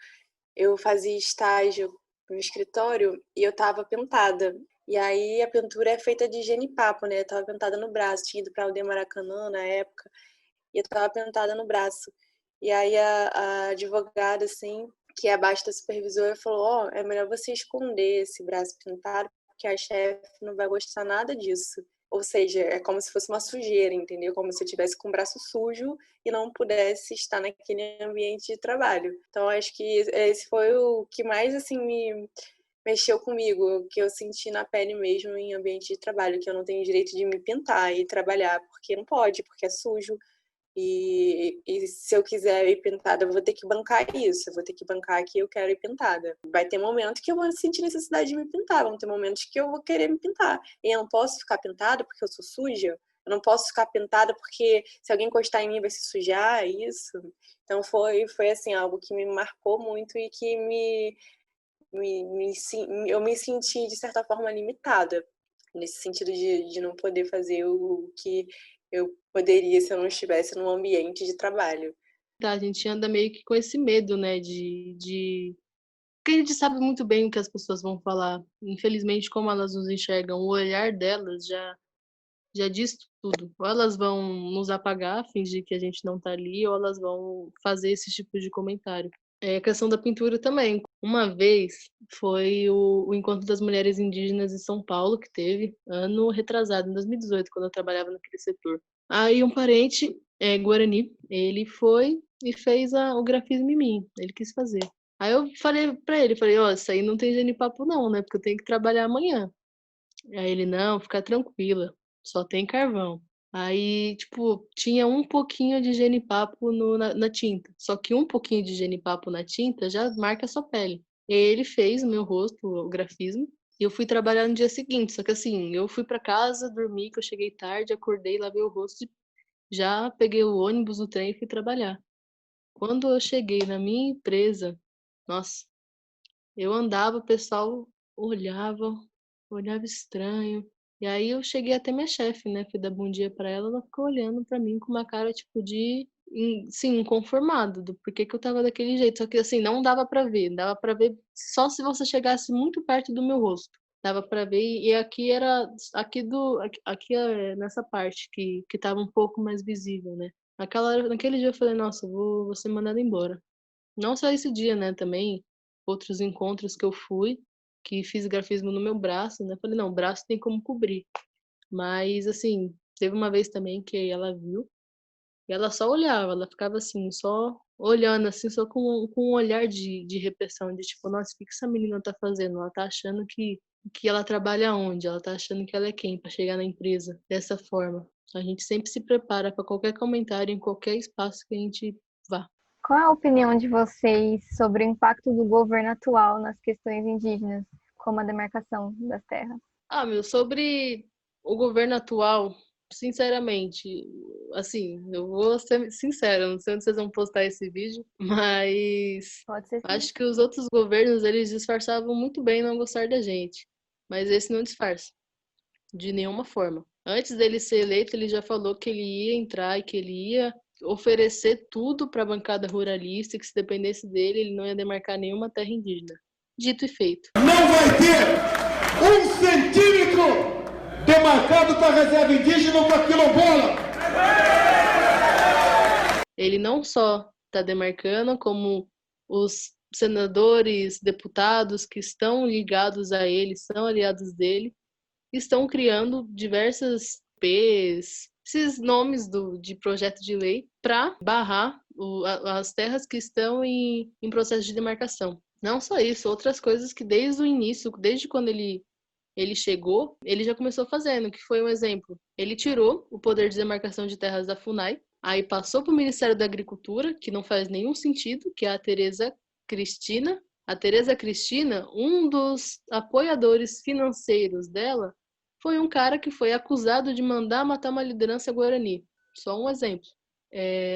eu fazia estágio no escritório e eu tava pintada. E aí a pintura é feita de genipapo, né? Eu tava pintada no braço, tinha ido pra Aldeia Maracanã na época, e eu tava pintada no braço. E aí a advogada, assim, que é abaixo da supervisora, falou: ó, é melhor você esconder esse braço pintado, porque a chefe não vai gostar nada disso. Ou seja, é como se fosse uma sujeira, entendeu? Como se eu tivesse com o braço sujo e não pudesse estar naquele ambiente de trabalho. Então, acho que esse foi o que mais, assim, me mexeu comigo, que eu senti na pele mesmo em ambiente de trabalho, que eu não tenho direito de me pintar e trabalhar, porque não pode, porque é sujo. E se eu quiser ir pintada, eu vou ter que bancar isso. Eu vou ter que bancar que eu quero ir pintada. Vai ter momentos que eu vou sentir necessidade de me pintar. Vão ter momentos que eu vou querer me pintar. E eu não posso ficar pintada porque eu sou suja. Eu não posso ficar pintada porque se alguém encostar em mim vai se sujar. Isso. Então foi assim, algo que me marcou muito e que eu me senti, de certa forma, limitada. Nesse sentido de não poder fazer o que eu poderia se eu não estivesse num ambiente de trabalho. A gente anda meio que com esse medo, né, porque a gente sabe muito bem o que as pessoas vão falar. Infelizmente, como elas nos enxergam, o olhar delas já diz tudo. Ou elas vão nos apagar, fingir que a gente não tá ali, ou elas vão fazer esse tipo de comentário. É a questão da pintura também. Uma vez foi o Encontro das Mulheres Indígenas em São Paulo, que teve, ano retrasado, em 2018, quando eu trabalhava naquele setor. Aí um parente, Guarani, ele foi e fez o grafismo em mim, ele quis fazer. Aí eu falei pra ele, ó, isso aí não tem genipapo não, né, porque eu tenho que trabalhar amanhã. Aí ele, não, fica tranquila, só tem carvão. Aí, tipo, tinha um pouquinho de genipapo na tinta. Só que um pouquinho de genipapo na tinta já marca a sua pele. E aí ele fez o meu rosto, o grafismo, e eu fui trabalhar no dia seguinte. Só que assim, eu fui pra casa, dormi, que eu cheguei tarde, acordei, lavei o rosto, já peguei o ônibus, o trem e fui trabalhar. Quando eu cheguei na minha empresa, nossa, eu andava, o pessoal olhava, olhava estranho. E aí eu cheguei até minha chefe, né? Fui dar bom dia pra ela, ela ficou olhando pra mim com uma cara tipo sim, inconformado do porquê que eu tava daquele jeito. Só que assim, não dava pra ver só se você chegasse muito perto do meu rosto. Dava pra ver, e aqui era, nessa parte que tava um pouco mais visível, né? Naquele dia eu falei, nossa, vou ser mandada embora. Não só esse dia, né, também outros encontros que eu fui, que fiz grafismo no meu braço, né, falei: "Não, o braço tem como cobrir". Mas, assim, teve uma vez também que ela viu, e ela só olhava, ela ficava assim, só olhando, assim, só com um olhar de repressão, de tipo: "Nossa, o que que essa menina tá fazendo? Ela tá achando que ela trabalha onde? Ela tá achando que ela é quem pra chegar na empresa dessa forma?". A gente sempre se prepara para qualquer comentário em qualquer espaço que a gente vá. Qual é a opinião de vocês sobre o impacto do governo atual nas questões indígenas, como a demarcação das terras? Sobre o governo atual, sinceramente, assim, eu vou ser sincera, não sei onde vocês vão postar esse vídeo, mas Pode ser sim. acho que os outros governos, eles disfarçavam muito bem não gostar da gente, mas esse não disfarça, de nenhuma forma. Antes dele ser eleito, ele já falou que ele ia entrar e que ele ia oferecer tudo para a bancada ruralista, e que se dependesse dele, ele não ia demarcar nenhuma terra indígena. Dito e feito. Não vai ter 1 centímetro demarcado para reserva indígena ou para quilombola. Ele não só está demarcando, como os senadores, deputados que estão ligados a ele, são aliados dele, estão criando diversas P's, esses nomes de projeto de lei, para barrar as terras que estão em processo de demarcação. Não só isso, outras coisas que desde o início, desde quando ele chegou, ele já começou fazendo, que foi um exemplo. Ele tirou o poder de demarcação de terras da FUNAI, aí passou para o Ministério da Agricultura, que não faz nenhum sentido, que é a Tereza Cristina. A Tereza Cristina, um dos apoiadores financeiros dela, foi um cara que foi acusado de mandar matar uma liderança guarani. Só um exemplo.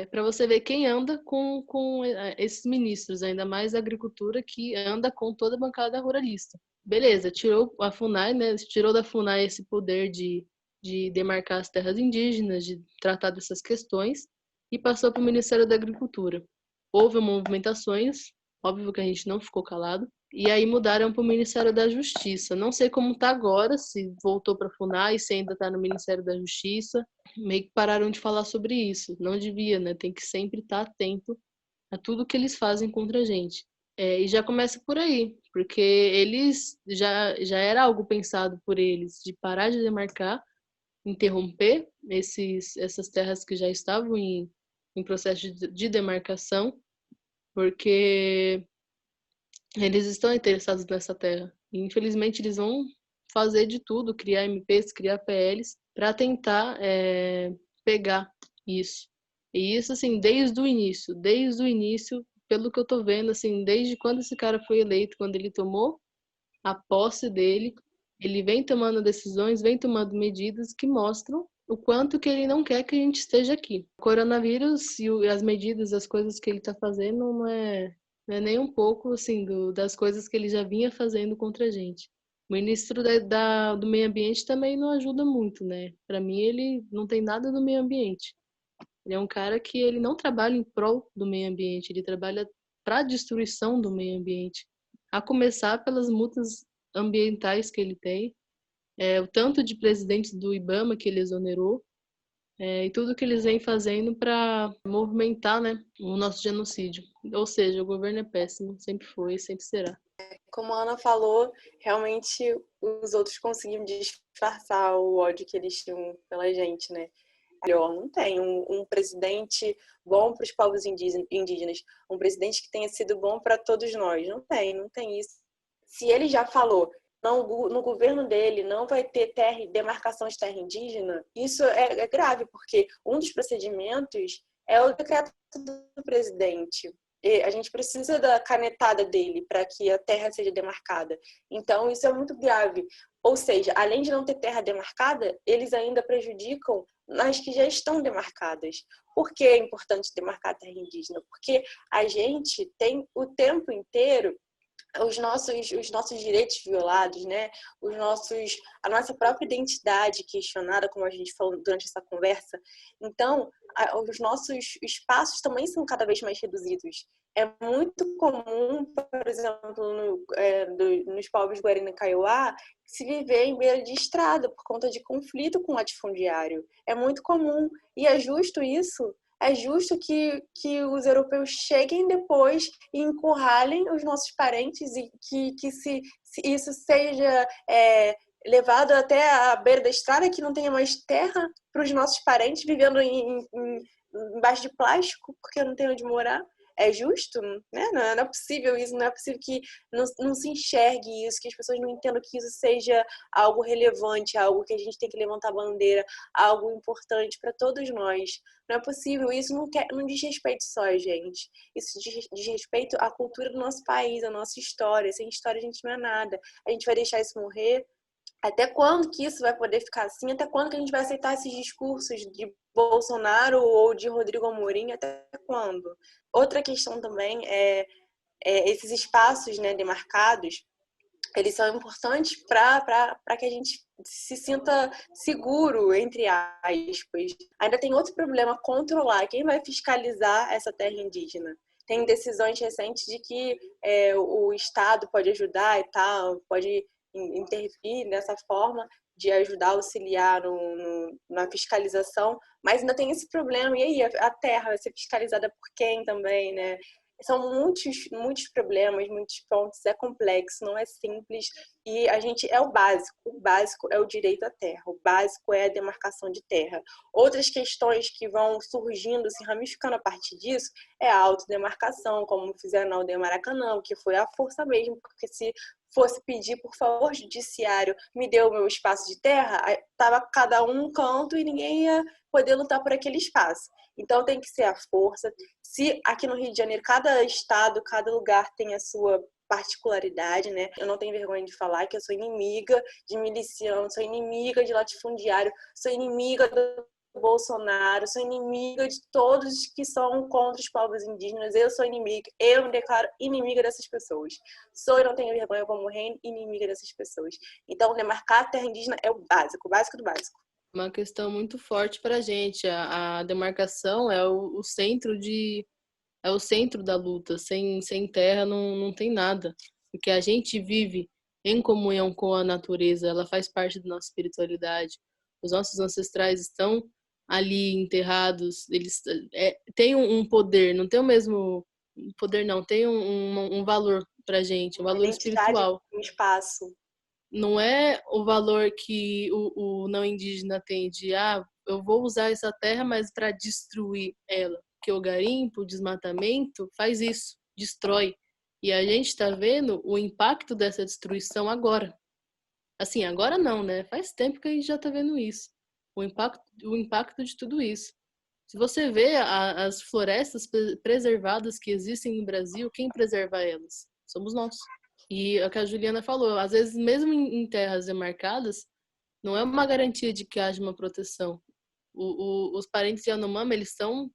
Para você ver quem anda com esses ministros, ainda mais a agricultura, que anda com toda a bancada ruralista. Beleza, tirou a FUNAI, né? Tirou da FUNAI esse poder de demarcar as terras indígenas, de tratar dessas questões, e passou para o Ministério da Agricultura. Houve movimentações, óbvio que a gente não ficou calado, e aí mudaram para o Ministério da Justiça. Não sei como está agora, se voltou para a FUNAI, se ainda está no Ministério da Justiça. Meio que pararam de falar sobre isso. Não devia, né? Tem que sempre estar atento a tudo que eles fazem contra a gente. E já começa por aí, porque eles já era algo pensado por eles, de parar de demarcar, interromper essas terras que já estavam em processo de demarcação, porque eles estão interessados nessa terra. E, infelizmente, eles vão fazer de tudo, criar MPs, criar PLs, para tentar pegar isso. E isso, assim, desde o início, pelo que eu tô vendo, assim, desde quando esse cara foi eleito, quando ele tomou a posse dele, ele vem tomando decisões, vem tomando medidas que mostram o quanto que ele não quer que a gente esteja aqui. O coronavírus e as medidas, as coisas que ele está fazendo não é nem um pouco assim das coisas que ele já vinha fazendo contra a gente. O ministro do meio ambiente também não ajuda muito, né? Para mim, ele não tem nada do meio ambiente. Ele é um cara que ele não trabalha em prol do meio ambiente, ele trabalha para a destruição do meio ambiente. A começar pelas multas ambientais que ele tem, o tanto de presidentes do IBAMA que ele exonerou, e tudo que eles vêm fazendo para movimentar, né, o nosso genocídio. Ou seja, o governo é péssimo, sempre foi e sempre será. Como a Ana falou, realmente os outros conseguiam disfarçar o ódio que eles tinham pela gente, né? Não tem um presidente bom para os povos indígenas, um presidente que tenha sido bom para todos nós. Não tem isso. Se ele já falou, no governo dele não vai ter demarcação de terra indígena, isso é grave, porque um dos procedimentos é o decreto do presidente. E a gente precisa da canetada dele para que a terra seja demarcada. Então, isso é muito grave. Ou seja, além de não ter terra demarcada, eles ainda prejudicam nas que já estão demarcadas. Por que é importante demarcar a terra indígena? Porque a gente tem o tempo inteiro os nossos direitos violados, né? A nossa própria identidade questionada, como a gente falou durante essa conversa. Então, os nossos espaços também são cada vez mais reduzidos. É muito comum, por exemplo, nos povos Guarani e Kaiowá, se viver em beira de estrada por conta de conflito com latifundiário. É muito comum. E é justo isso? É justo que os europeus cheguem depois e encurralem os nossos parentes e que se isso seja levado até a beira da estrada, que não tenha mais terra para os nossos parentes vivendo embaixo de plástico porque não tem onde morar. É justo? Né? Não é possível isso, não é possível que não se enxergue isso, que as pessoas não entendam que isso seja algo relevante, algo que a gente tem que levantar a bandeira, algo importante para todos nós. Não é possível, isso não diz respeito só a gente. Isso diz respeito à cultura do nosso país, à nossa história. Sem história a gente não é nada. A gente vai deixar isso morrer? Até quando que isso vai poder ficar assim? Até quando que a gente vai aceitar esses discursos de Bolsonaro ou de Rodrigo Amorim? Até quando? Outra questão também é esses espaços, né, demarcados, eles são importantes para que a gente se sinta seguro, entre aspas. Ainda tem outro problema, controlar. Quem vai fiscalizar essa terra indígena? Tem decisões recentes de que o Estado pode ajudar e tal, pode intervir dessa forma de ajudar, auxiliar na fiscalização, mas ainda tem esse problema. E aí, a terra vai ser fiscalizada por quem também, né? São muitos problemas, muitos pontos, é complexo, não é simples, e a gente o básico é o direito à terra, o básico é a demarcação de terra. Outras questões que vão surgindo, se ramificando a partir disso, é a autodemarcação, como fizeram na aldeia Maracanã, que foi à força mesmo, porque se fosse pedir, por favor, judiciário, me dê o meu espaço de terra, estava cada um canto e ninguém ia poder lutar por aquele espaço. Então tem que ser a força. Se aqui no Rio de Janeiro, cada estado, cada lugar tem a sua particularidade, né? Eu não tenho vergonha de falar que eu sou inimiga de miliciano, sou inimiga de latifundiário, sou inimiga do Bolsonaro, sou inimiga de todos que são contra os povos indígenas. Eu sou inimiga, eu me declaro inimiga dessas pessoas. Sou e não tenho vergonha, eu vou morrer inimiga dessas pessoas. Então, demarcar a terra indígena é o básico do básico. Uma questão muito forte para a gente. A demarcação é o centro da luta. Sem terra não tem nada. Porque a gente vive em comunhão com a natureza, ela faz parte da nossa espiritualidade. Os nossos ancestrais estão ali enterrados, eles têm um poder, não tem o mesmo poder não, tem um valor pra gente, um valor Identidade espiritual. no espaço. Não é o valor que o não indígena tem de, eu vou usar essa terra, mas para destruir ela. Porque o garimpo, o desmatamento faz isso, destrói. E a gente está vendo o impacto dessa destruição agora. Assim, agora não, né? Faz tempo que a gente já está vendo isso. O impacto de tudo isso. Se você vê as florestas preservadas que existem no Brasil, quem preserva elas? Somos nós. E é o que a Juliana falou, às vezes mesmo em terras demarcadas, não é uma garantia de que haja uma proteção. Os parentes Yanomami, eles estão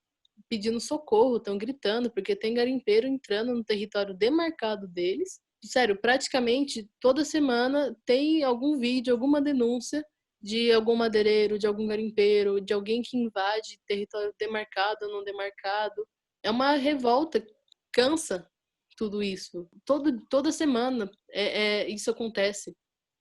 pedindo socorro, estão gritando, porque tem garimpeiro entrando no território demarcado deles. Sério, praticamente toda semana tem algum vídeo, alguma denúncia de algum madeireiro, de algum garimpeiro, de alguém que invade território demarcado ou não demarcado. É uma revolta, cansa tudo isso. Toda semana isso acontece.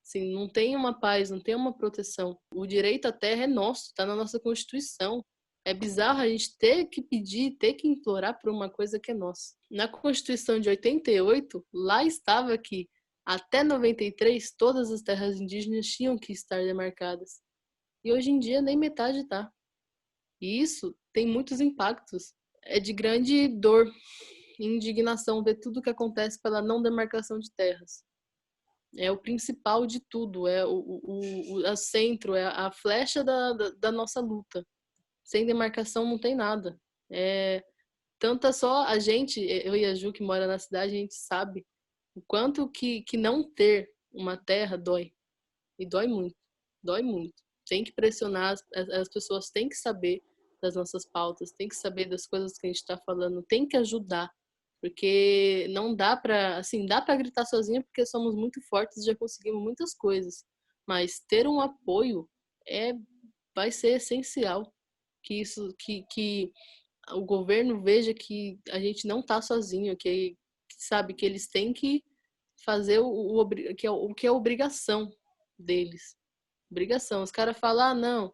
Assim, não tem uma paz, não tem uma proteção. O direito à terra é nosso, está na nossa Constituição. É bizarro a gente ter que pedir, ter que implorar por uma coisa que é nossa. Na Constituição de 88, lá estava que até 93 todas as terras indígenas tinham que estar demarcadas. E hoje em dia nem metade está. E isso tem muitos impactos. É de grande dor e indignação ver tudo o que acontece pela não demarcação de terras. É o principal de tudo, é o centro, é a flecha da nossa luta. Sem demarcação não tem nada. Tanta só a gente, eu e a Ju que mora na cidade, a gente sabe o quanto que não ter uma terra dói. E dói muito, dói muito. Tem que pressionar, as pessoas têm que saber das nossas pautas, tem que saber das coisas que a gente está falando, tem que ajudar. Porque não dá para, assim, dá para gritar sozinha porque somos muito fortes e já conseguimos muitas coisas. Mas ter um apoio vai ser essencial. Que o governo veja que a gente não está sozinho, que sabe que eles têm que fazer o que é obrigação deles. Obrigação. Os caras falam, não,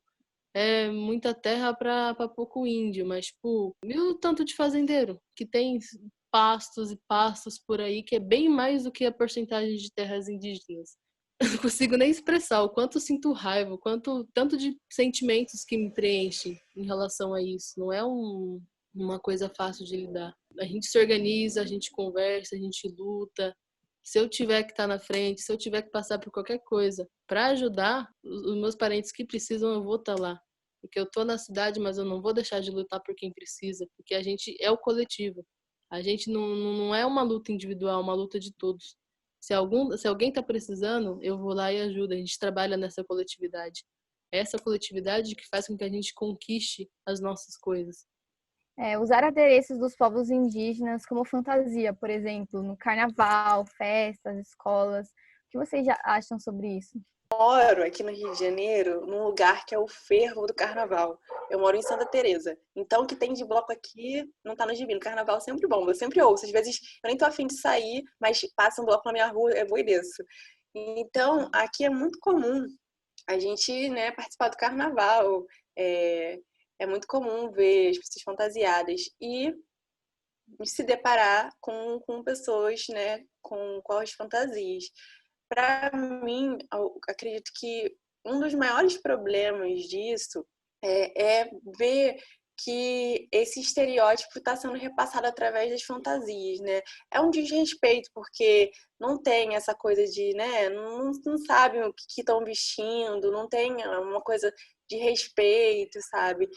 é muita terra para pouco índio, mas, tipo, viu o tanto de fazendeiro que tem pastos e pastos por aí, que é bem mais do que a porcentagem de terras indígenas. Eu não consigo nem expressar o quanto eu sinto raiva, o tanto de sentimentos que me preenchem em relação a isso. Não é uma coisa fácil de lidar. A gente se organiza, a gente conversa, a gente luta. Se eu tiver que estar na frente, se eu tiver que passar por qualquer coisa para ajudar os meus parentes que precisam, eu vou estar lá. Porque eu tô na cidade, mas eu não vou deixar de lutar por quem precisa, porque a gente é o coletivo. A gente não é uma luta individual, é uma luta de todos. Se alguém está precisando, eu vou lá e ajudo. A gente trabalha nessa coletividade. É essa coletividade que faz com que a gente conquiste as nossas coisas. Usar adereços dos povos indígenas como fantasia, por exemplo, no carnaval, festas, escolas. O que vocês já acham sobre isso? Moro aqui no Rio de Janeiro, num lugar que é o fervo do carnaval. Eu moro em Santa Teresa. Então, o que tem de bloco aqui não tá no gibi. No carnaval é sempre bom, eu sempre ouço. Às vezes, eu nem tô afim de sair, mas passa um bloco na minha rua, eu vou e desço. Então, aqui é muito comum a gente, né, participar do carnaval. É muito comum ver as pessoas fantasiadas e se deparar com pessoas, né, com as fantasias. Para mim, eu acredito que um dos maiores problemas disso é ver que esse estereótipo está sendo repassado através das fantasias, né? É um desrespeito, porque não tem essa coisa de, né? Não sabem o que estão vestindo, não tem uma coisa de respeito, sabe?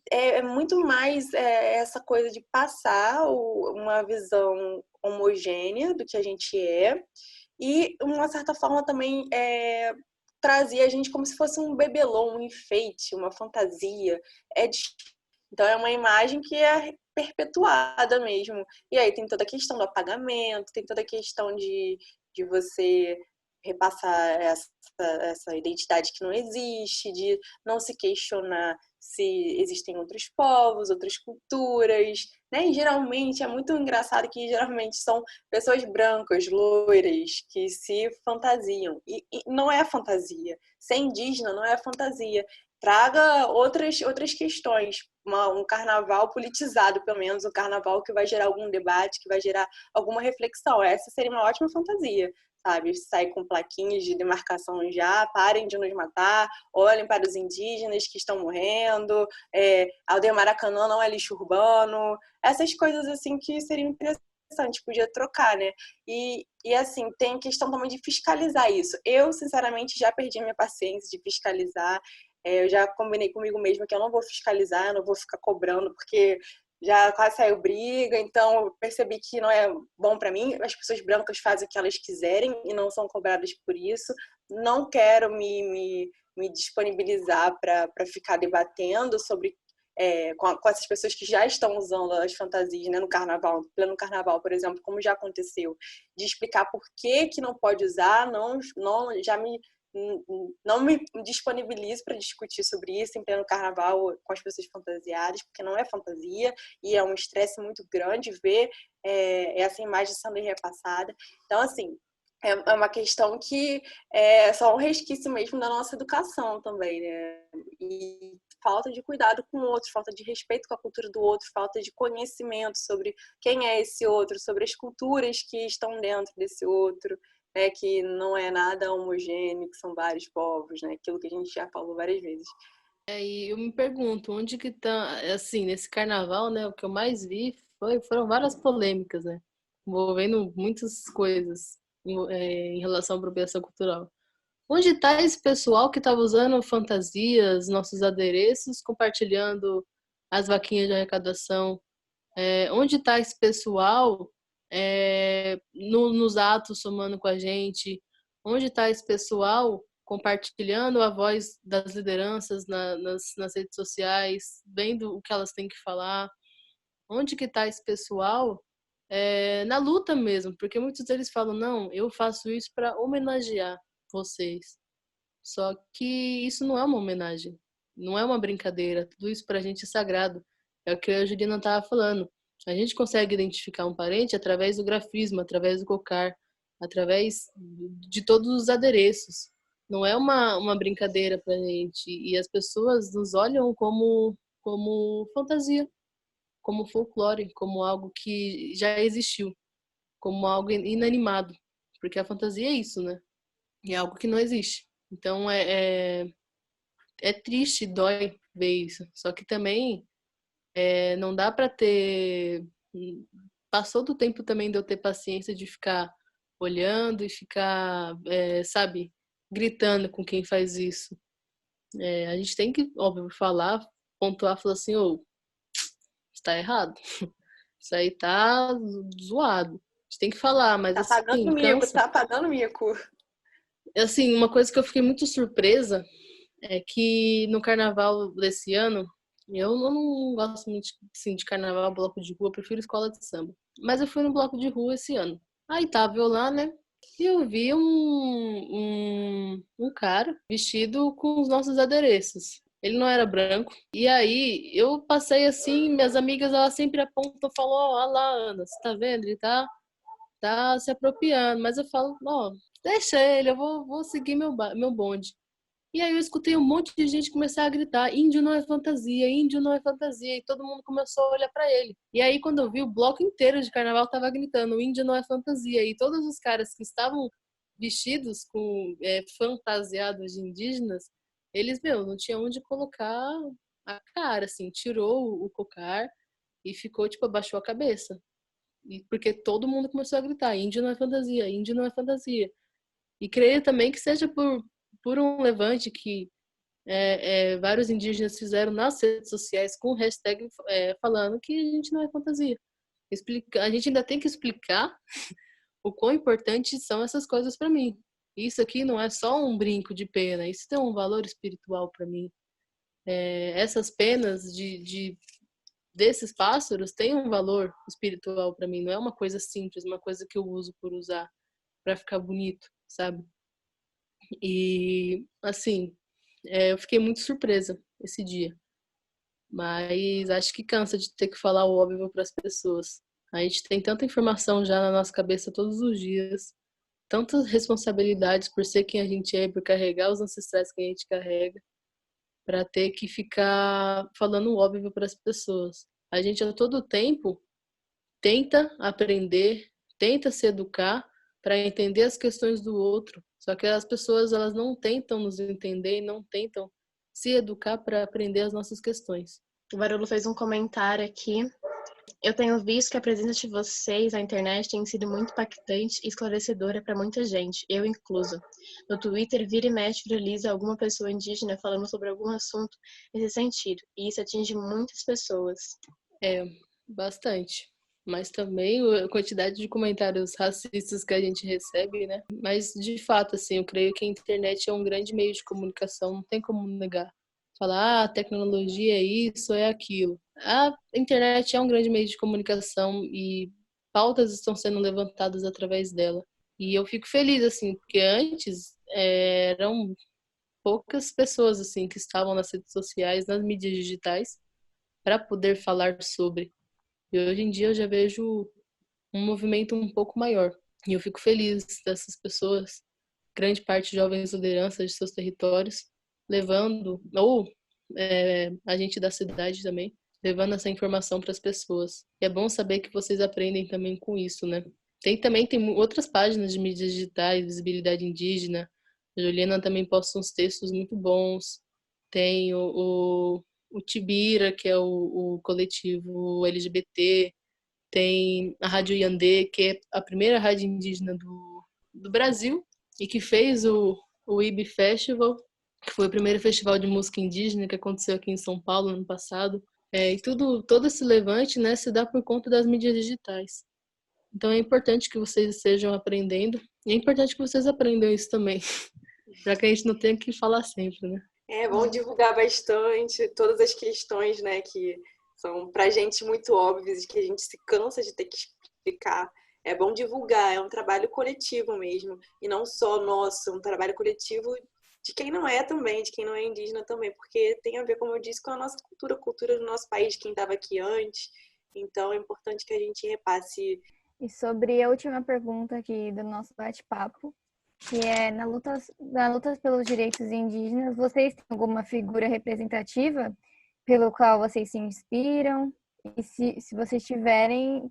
É muito mais essa coisa de passar uma visão homogênea do que a gente é, e, de uma certa forma, também trazia a gente como se fosse um bebelô, um enfeite, uma fantasia. Então, é uma imagem que é perpetuada mesmo. E aí tem toda a questão do apagamento, tem toda a questão de você repassar essa identidade que não existe, de não se questionar se existem outros povos, outras culturas, né? E geralmente é muito engraçado que geralmente são pessoas brancas, loiras, que se fantasiam. E não é fantasia. Ser indígena não é fantasia. traga outras questões, um carnaval politizado, pelo menos, um carnaval que vai gerar algum debate, que vai gerar alguma reflexão. Essa seria uma ótima fantasia, sabe? Sair com plaquinhas de demarcação já, parem de nos matar, olhem para os indígenas que estão morrendo, Aldeia Maracanã não é lixo urbano, essas coisas assim que seriam interessantes, podia trocar, né? E assim, tem questão também de fiscalizar isso. Eu, sinceramente, já perdi a minha paciência de fiscalizar. Eu já combinei comigo mesma que eu não vou fiscalizar, eu não vou ficar cobrando, porque já quase saiu briga, então eu percebi que não é bom para mim. As pessoas brancas fazem o que elas quiserem e não são cobradas por isso. Não quero me disponibilizar para ficar debatendo sobre com essas pessoas que já estão usando as fantasias, né, no carnaval, pleno carnaval, por exemplo, como já aconteceu, de explicar por que não pode usar, não me disponibilizo para discutir sobre isso em pleno carnaval com as pessoas fantasiadas, porque não é fantasia e é um estresse muito grande ver essa imagem sendo repassada. Então, assim, é uma questão que é só um resquício mesmo da nossa educação também, né? E falta de cuidado com o outro, falta de respeito com a cultura do outro, falta de conhecimento sobre quem é esse outro, sobre as culturas que estão dentro desse outro, né? Que não é nada homogêneo, que são vários povos, né? Aquilo que a gente já falou várias vezes. E eu me pergunto, onde que tá, assim, nesse carnaval, né, o que eu mais vi foram várias polêmicas, né, envolvendo muitas coisas em relação à apropriação cultural. Onde está esse pessoal que estava usando fantasias, nossos adereços, compartilhando as vaquinhas de arrecadação? Onde está esse pessoal nos atos, somando com a gente? Onde está esse pessoal compartilhando a voz das lideranças nas redes sociais, vendo o que elas têm que falar? Onde que está esse pessoal na luta mesmo? Porque muitos deles falam, não, eu faço isso para homenagear vocês. Só que isso não é uma homenagem, não é uma brincadeira, tudo isso pra gente é sagrado. É o que a Juliana estava falando. A gente consegue identificar um parente através do grafismo, através do cocar, através de todos os adereços. Não é uma brincadeira pra gente. E as pessoas nos olham como fantasia, como folclore, como algo que já existiu, como algo inanimado. Porque a fantasia é isso, né? É algo que não existe. Então é triste, dói ver isso. Só que também não dá pra ter. Passou do tempo também de eu ter paciência de ficar olhando e ficar, sabe, gritando com quem faz isso. A gente tem que, óbvio, falar, pontuar, falar assim, está errado. Isso aí tá zoado. A gente tem que falar, mas Tá assim, pagando mico, tá pagando mico. Assim, uma coisa que eu fiquei muito surpresa é que no carnaval desse ano, eu não gosto muito assim, de carnaval, bloco de rua, eu prefiro escola de samba. Mas eu fui no bloco de rua esse ano. Aí tava eu lá, né? E eu vi um cara vestido com os nossos adereços. Ele não era branco. E aí eu passei assim, minhas amigas elas sempre apontam e falam, ó lá, Ana, você tá vendo? Ele tá se apropriando. Mas eu falo, ó, deixa ele, eu vou seguir meu bonde. E aí eu escutei um monte de gente começar a gritar, índio não é fantasia, índio não é fantasia, e todo mundo começou a olhar para ele. E aí quando eu vi, o bloco inteiro de carnaval tava gritando, índio não é fantasia, e todos os caras que estavam vestidos fantasiados de indígenas, eles, não tinham onde colocar a cara, assim, tirou o cocar e ficou, tipo, abaixou a cabeça. E porque todo mundo começou a gritar, índio não é fantasia, índio não é fantasia. E creio também que seja por um levante que vários indígenas fizeram nas redes sociais com hashtag falando que a gente não é fantasia. A gente ainda tem que explicar o quão importantes são essas coisas para mim. Isso aqui não é só um brinco de pena, isso tem um valor espiritual para mim. Essas penas desses pássaros têm um valor espiritual para mim, não é uma coisa simples, uma coisa que eu uso por usar para ficar bonito, sabe? E, assim, eu fiquei muito surpresa esse dia. Mas acho que cansa de ter que falar o óbvio para as pessoas. A gente tem tanta informação já na nossa cabeça todos os dias, tantas responsabilidades por ser quem a gente é, por carregar os ancestrais que a gente carrega. para ter que ficar falando o óbvio para as pessoas. A gente a todo tempo tenta aprender, tenta se educar para entender as questões do outro. Só que as pessoas elas não tentam nos entender e não tentam se educar para aprender as nossas questões. O Barolo fez um comentário aqui. Eu tenho visto que a presença de vocês na internet tem sido muito impactante e esclarecedora para muita gente, eu incluso. No Twitter, vira e mexe viraliza alguma pessoa indígena falando sobre algum assunto nesse sentido, e isso atinge muitas pessoas. Bastante. Mas também a quantidade de comentários racistas que a gente recebe, né? Mas, de fato, assim, eu creio que a internet é um grande meio de comunicação, não tem como negar. Falar, tecnologia é isso, é aquilo. A internet é um grande meio de comunicação e pautas estão sendo levantadas através dela. E eu fico feliz, assim, porque antes eram poucas pessoas, assim, que estavam nas redes sociais, nas mídias digitais, para poder falar sobre. E hoje em dia eu já vejo um movimento um pouco maior. E eu fico feliz dessas pessoas, grande parte de jovens lideranças de seus territórios, levando, ou a gente da cidade também, levando essa informação para as pessoas. E é bom saber que vocês aprendem também com isso, né? Tem outras páginas de mídias digitais, visibilidade indígena. A Juliana também posta uns textos muito bons. Tem o Tibira, que é o coletivo LGBT. Tem a Rádio Yandê, que é a primeira rádio indígena do Brasil e que fez o IB Festival, que foi o primeiro festival de música indígena que aconteceu aqui em São Paulo no ano passado. E todo esse levante, né, se dá por conta das mídias digitais. Então é importante que vocês estejam aprendendo e é importante que vocês aprendam isso também, para que a gente não tenha que falar sempre, né? É bom divulgar bastante todas as questões, né, que são pra gente muito óbvias e que a gente se cansa de ter que explicar. É bom divulgar, é um trabalho coletivo mesmo, e não só nosso, um trabalho coletivo de quem não é também, de quem não é indígena também, porque tem a ver, como eu disse, com a nossa cultura, a cultura do nosso país, de quem estava aqui antes. Então é importante que a gente repasse. E sobre a última pergunta aqui do nosso bate-papo, que é na luta pelos direitos indígenas, vocês têm alguma figura representativa pelo qual vocês se inspiram? E se vocês tiverem,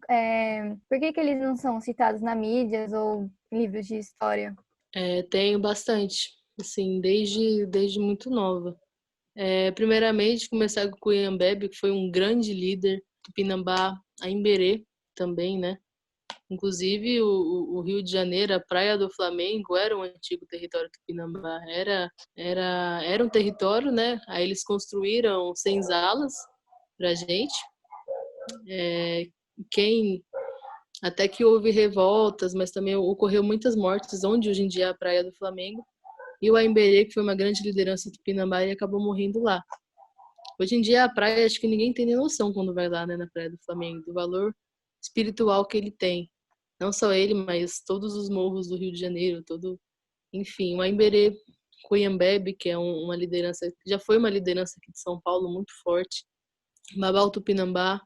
por que eles não são citados na mídias ou em livros de história? Tenho bastante, assim, desde muito nova. Primeiramente, começar com o Cuyambebe, que foi um grande líder, Tupinambá, a Imberê também, né? Inclusive, o Rio de Janeiro, a Praia do Flamengo, era um antigo território tupinambá. Era um território, né? Aí eles construíram senzalas pra gente. Até que houve revoltas, mas também ocorreu muitas mortes, onde hoje em dia é a Praia do Flamengo. E o Aimberê, que foi uma grande liderança tupinambá, e acabou morrendo lá. Hoje em dia, a praia, acho que ninguém tem nem noção quando vai lá, né, na Praia do Flamengo, do valor espiritual que ele tem. Não só ele, mas todos os morros do Rio de Janeiro, enfim, o Aimberê Cuyambebe, que é uma liderança, já foi uma liderança aqui de São Paulo muito forte. Mabal Tupinambá,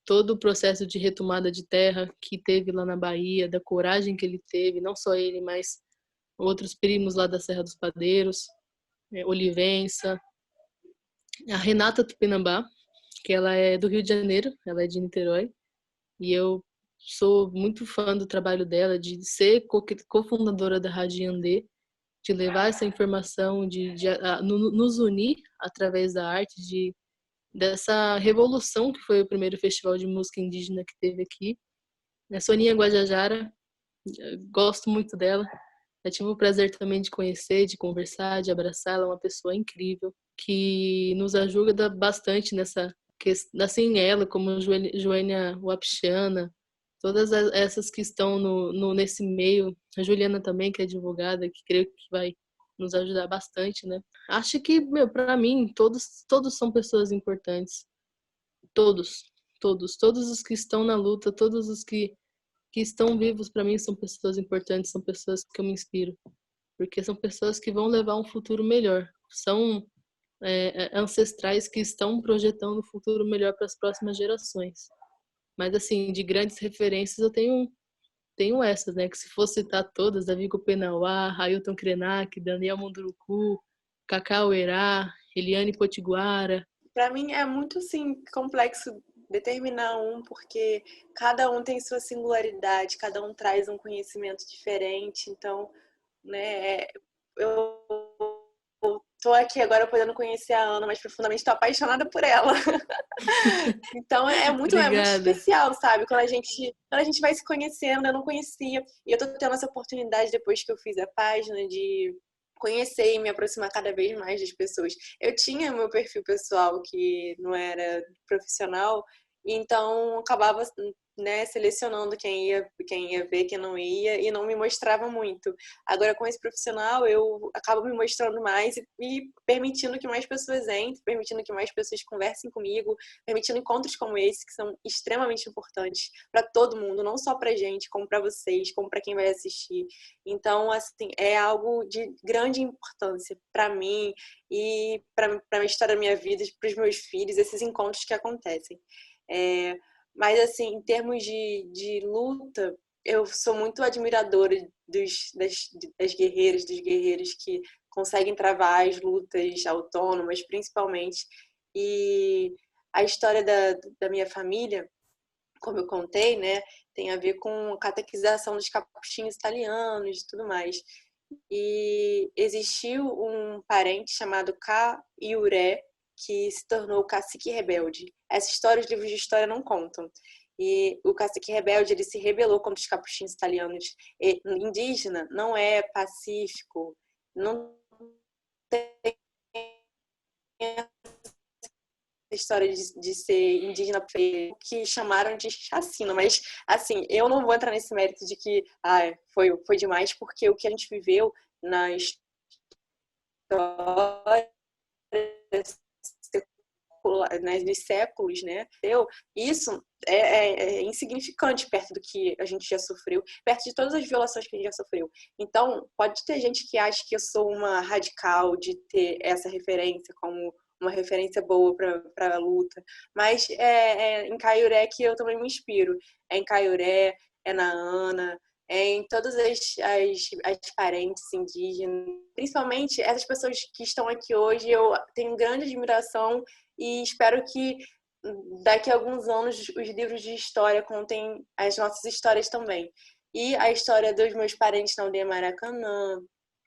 todo o processo de retomada de terra que teve lá na Bahia, da coragem que ele teve, não só ele, mas outros primos lá da Serra dos Padeiros, Olivença, a Renata Tupinambá, que ela é do Rio de Janeiro, ela é de Niterói, e eu sou muito fã do trabalho dela, de ser cofundadora da Rádio Yandê, de levar essa informação, de nos unir através da arte, dessa revolução que foi o primeiro festival de música indígena que teve aqui. A Soninha Guajajara, gosto muito dela. Eu tive o prazer também de conhecer, de conversar, de abraçar. Ela é uma pessoa incrível, que nos ajuda bastante nessa questão, assim, ela, como Joênia Wapichana, todas essas que estão nesse meio, a Juliana também, que é advogada, que creio que vai nos ajudar bastante, né? Acho que, para mim, todos são pessoas importantes. Todos os que estão na luta, todos os que estão vivos, para mim, são pessoas importantes, são pessoas que eu me inspiro, porque são pessoas que vão levar um futuro melhor, são ancestrais que estão projetando um futuro melhor para as próximas gerações. Mas, assim, de grandes referências, eu tenho essas, né? Que se fosse citar todas, Davi Copenauá, Ailton Krenak, Daniel Munduruku, Cacau Herá, Eliane Potiguara. Para mim é muito assim complexo determinar um, porque cada um tem sua singularidade, cada um traz um conhecimento diferente. Então, né, eu tô aqui agora podendo conhecer a Ana mais profundamente, tô apaixonada por ela. Então é muito Obrigada. especial, sabe? Quando a gente vai se conhecendo, eu não conhecia. E eu tô tendo essa oportunidade depois que eu fiz a página de conhecer e me aproximar cada vez mais das pessoas. Eu tinha meu perfil pessoal que não era profissional, então acabava, né, selecionando quem ia ver, quem não ia, e não me mostrava muito. Agora, com esse profissional, eu acabo me mostrando mais e permitindo que mais pessoas entrem, permitindo que mais pessoas conversem comigo, permitindo encontros como esse, que são extremamente importantes para todo mundo, não só para gente, como para vocês, como para quem vai assistir. Então, assim, é algo de grande importância para mim e para a história da minha vida, para os meus filhos, esses encontros que acontecem. Mas, assim, em termos de luta, eu sou muito admiradora das guerreiras, dos guerreiros que conseguem travar as lutas autônomas, principalmente. E a história da minha família, como eu contei, né, tem a ver com a catequização dos capuchinhos italianos e tudo mais. E existiu um parente chamado Caiuré, que se tornou o cacique rebelde. Essa história os livros de história não contam. E o cacique rebelde, ele se rebelou contra os capuchinhos italianos. E, indígena não é pacífico, não tem história de ser indígena que chamaram de chacina, mas assim, eu não vou entrar nesse mérito de que foi demais, porque o que a gente viveu na história, né, dos séculos, né? Isso é insignificante perto do que a gente já sofreu, perto de todas as violações que a gente já sofreu. Então, pode ter gente que acha que eu sou uma radical de ter essa referência como uma referência boa para a luta, mas em Caiuré que eu também me inspiro. É em Caiuré, é na Ana, em todas as parentes indígenas, principalmente essas pessoas que estão aqui hoje, eu tenho grande admiração e espero que daqui a alguns anos os livros de história contem as nossas histórias também. E a história dos meus parentes na aldeia Maracanã,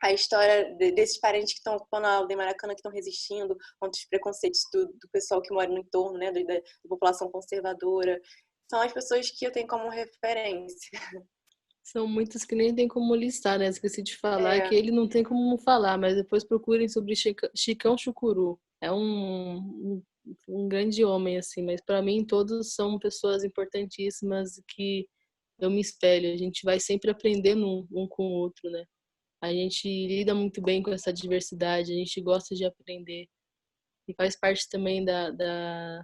a história desses parentes que estão ocupando a aldeia Maracanã, que estão resistindo contra os preconceitos do pessoal que mora no entorno, né, da população conservadora. São as pessoas que eu tenho como referência. São muitas que nem tem como listar, né? Esqueci de falar que ele não tem como falar, mas depois procurem sobre Chicão Chucuru. É um grande homem, assim, mas para mim todos são pessoas importantíssimas que eu me espelho. A gente vai sempre aprendendo um com o outro, né? A gente lida muito bem com essa diversidade, a gente gosta de aprender. E faz parte também da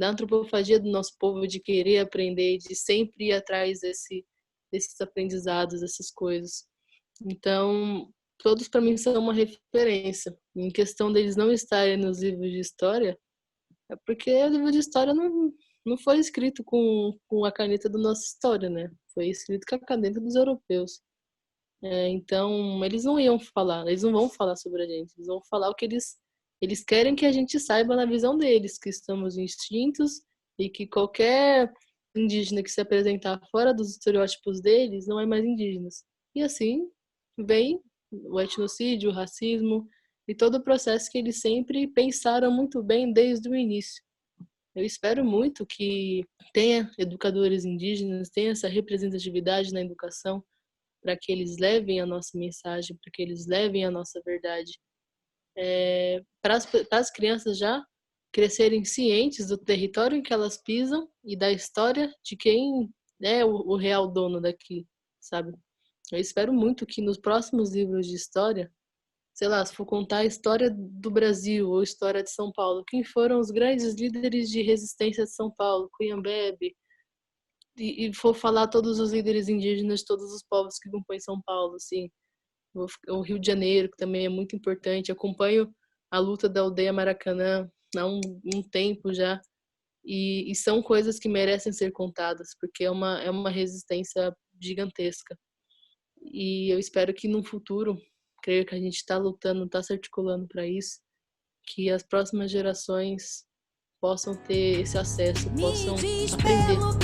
antropofagia do nosso povo de querer aprender, de sempre ir atrás desses aprendizados, dessas coisas. Então, todos para mim são uma referência. Em questão deles não estarem nos livros de história, é porque o livro de história não foi escrito com a caneta da nossa história, né? Foi escrito com a caneta dos europeus. Então, eles não iam falar, eles não vão falar sobre a gente, eles vão falar o que eles querem que a gente saiba na visão deles, que estamos extintos e que qualquer indígena que se apresentar fora dos estereótipos deles não é mais indígena. E assim vem o etnocídio, o racismo e todo o processo que eles sempre pensaram muito bem desde o início. Eu espero muito que tenha educadores indígenas, tenha essa representatividade na educação, para que eles levem a nossa mensagem, para que eles levem a nossa verdade. Para as crianças já crescerem cientes do território em que elas pisam e da história de quem é o real dono daqui, sabe? Eu espero muito que nos próximos livros de história, sei lá, se for contar a história do Brasil ou a história de São Paulo, quem foram os grandes líderes de resistência de São Paulo, Cunhambebe, e for falar todos os líderes indígenas, todos os povos que compõem São Paulo, assim, o Rio de Janeiro, que também é muito importante. Acompanho a luta da aldeia Maracanã há um tempo já, e são coisas que merecem ser contadas, porque é uma resistência gigantesca. E eu espero que no futuro, creio que a gente está lutando, está se articulando para isso, que as próximas gerações possam ter esse acesso, possam aprender.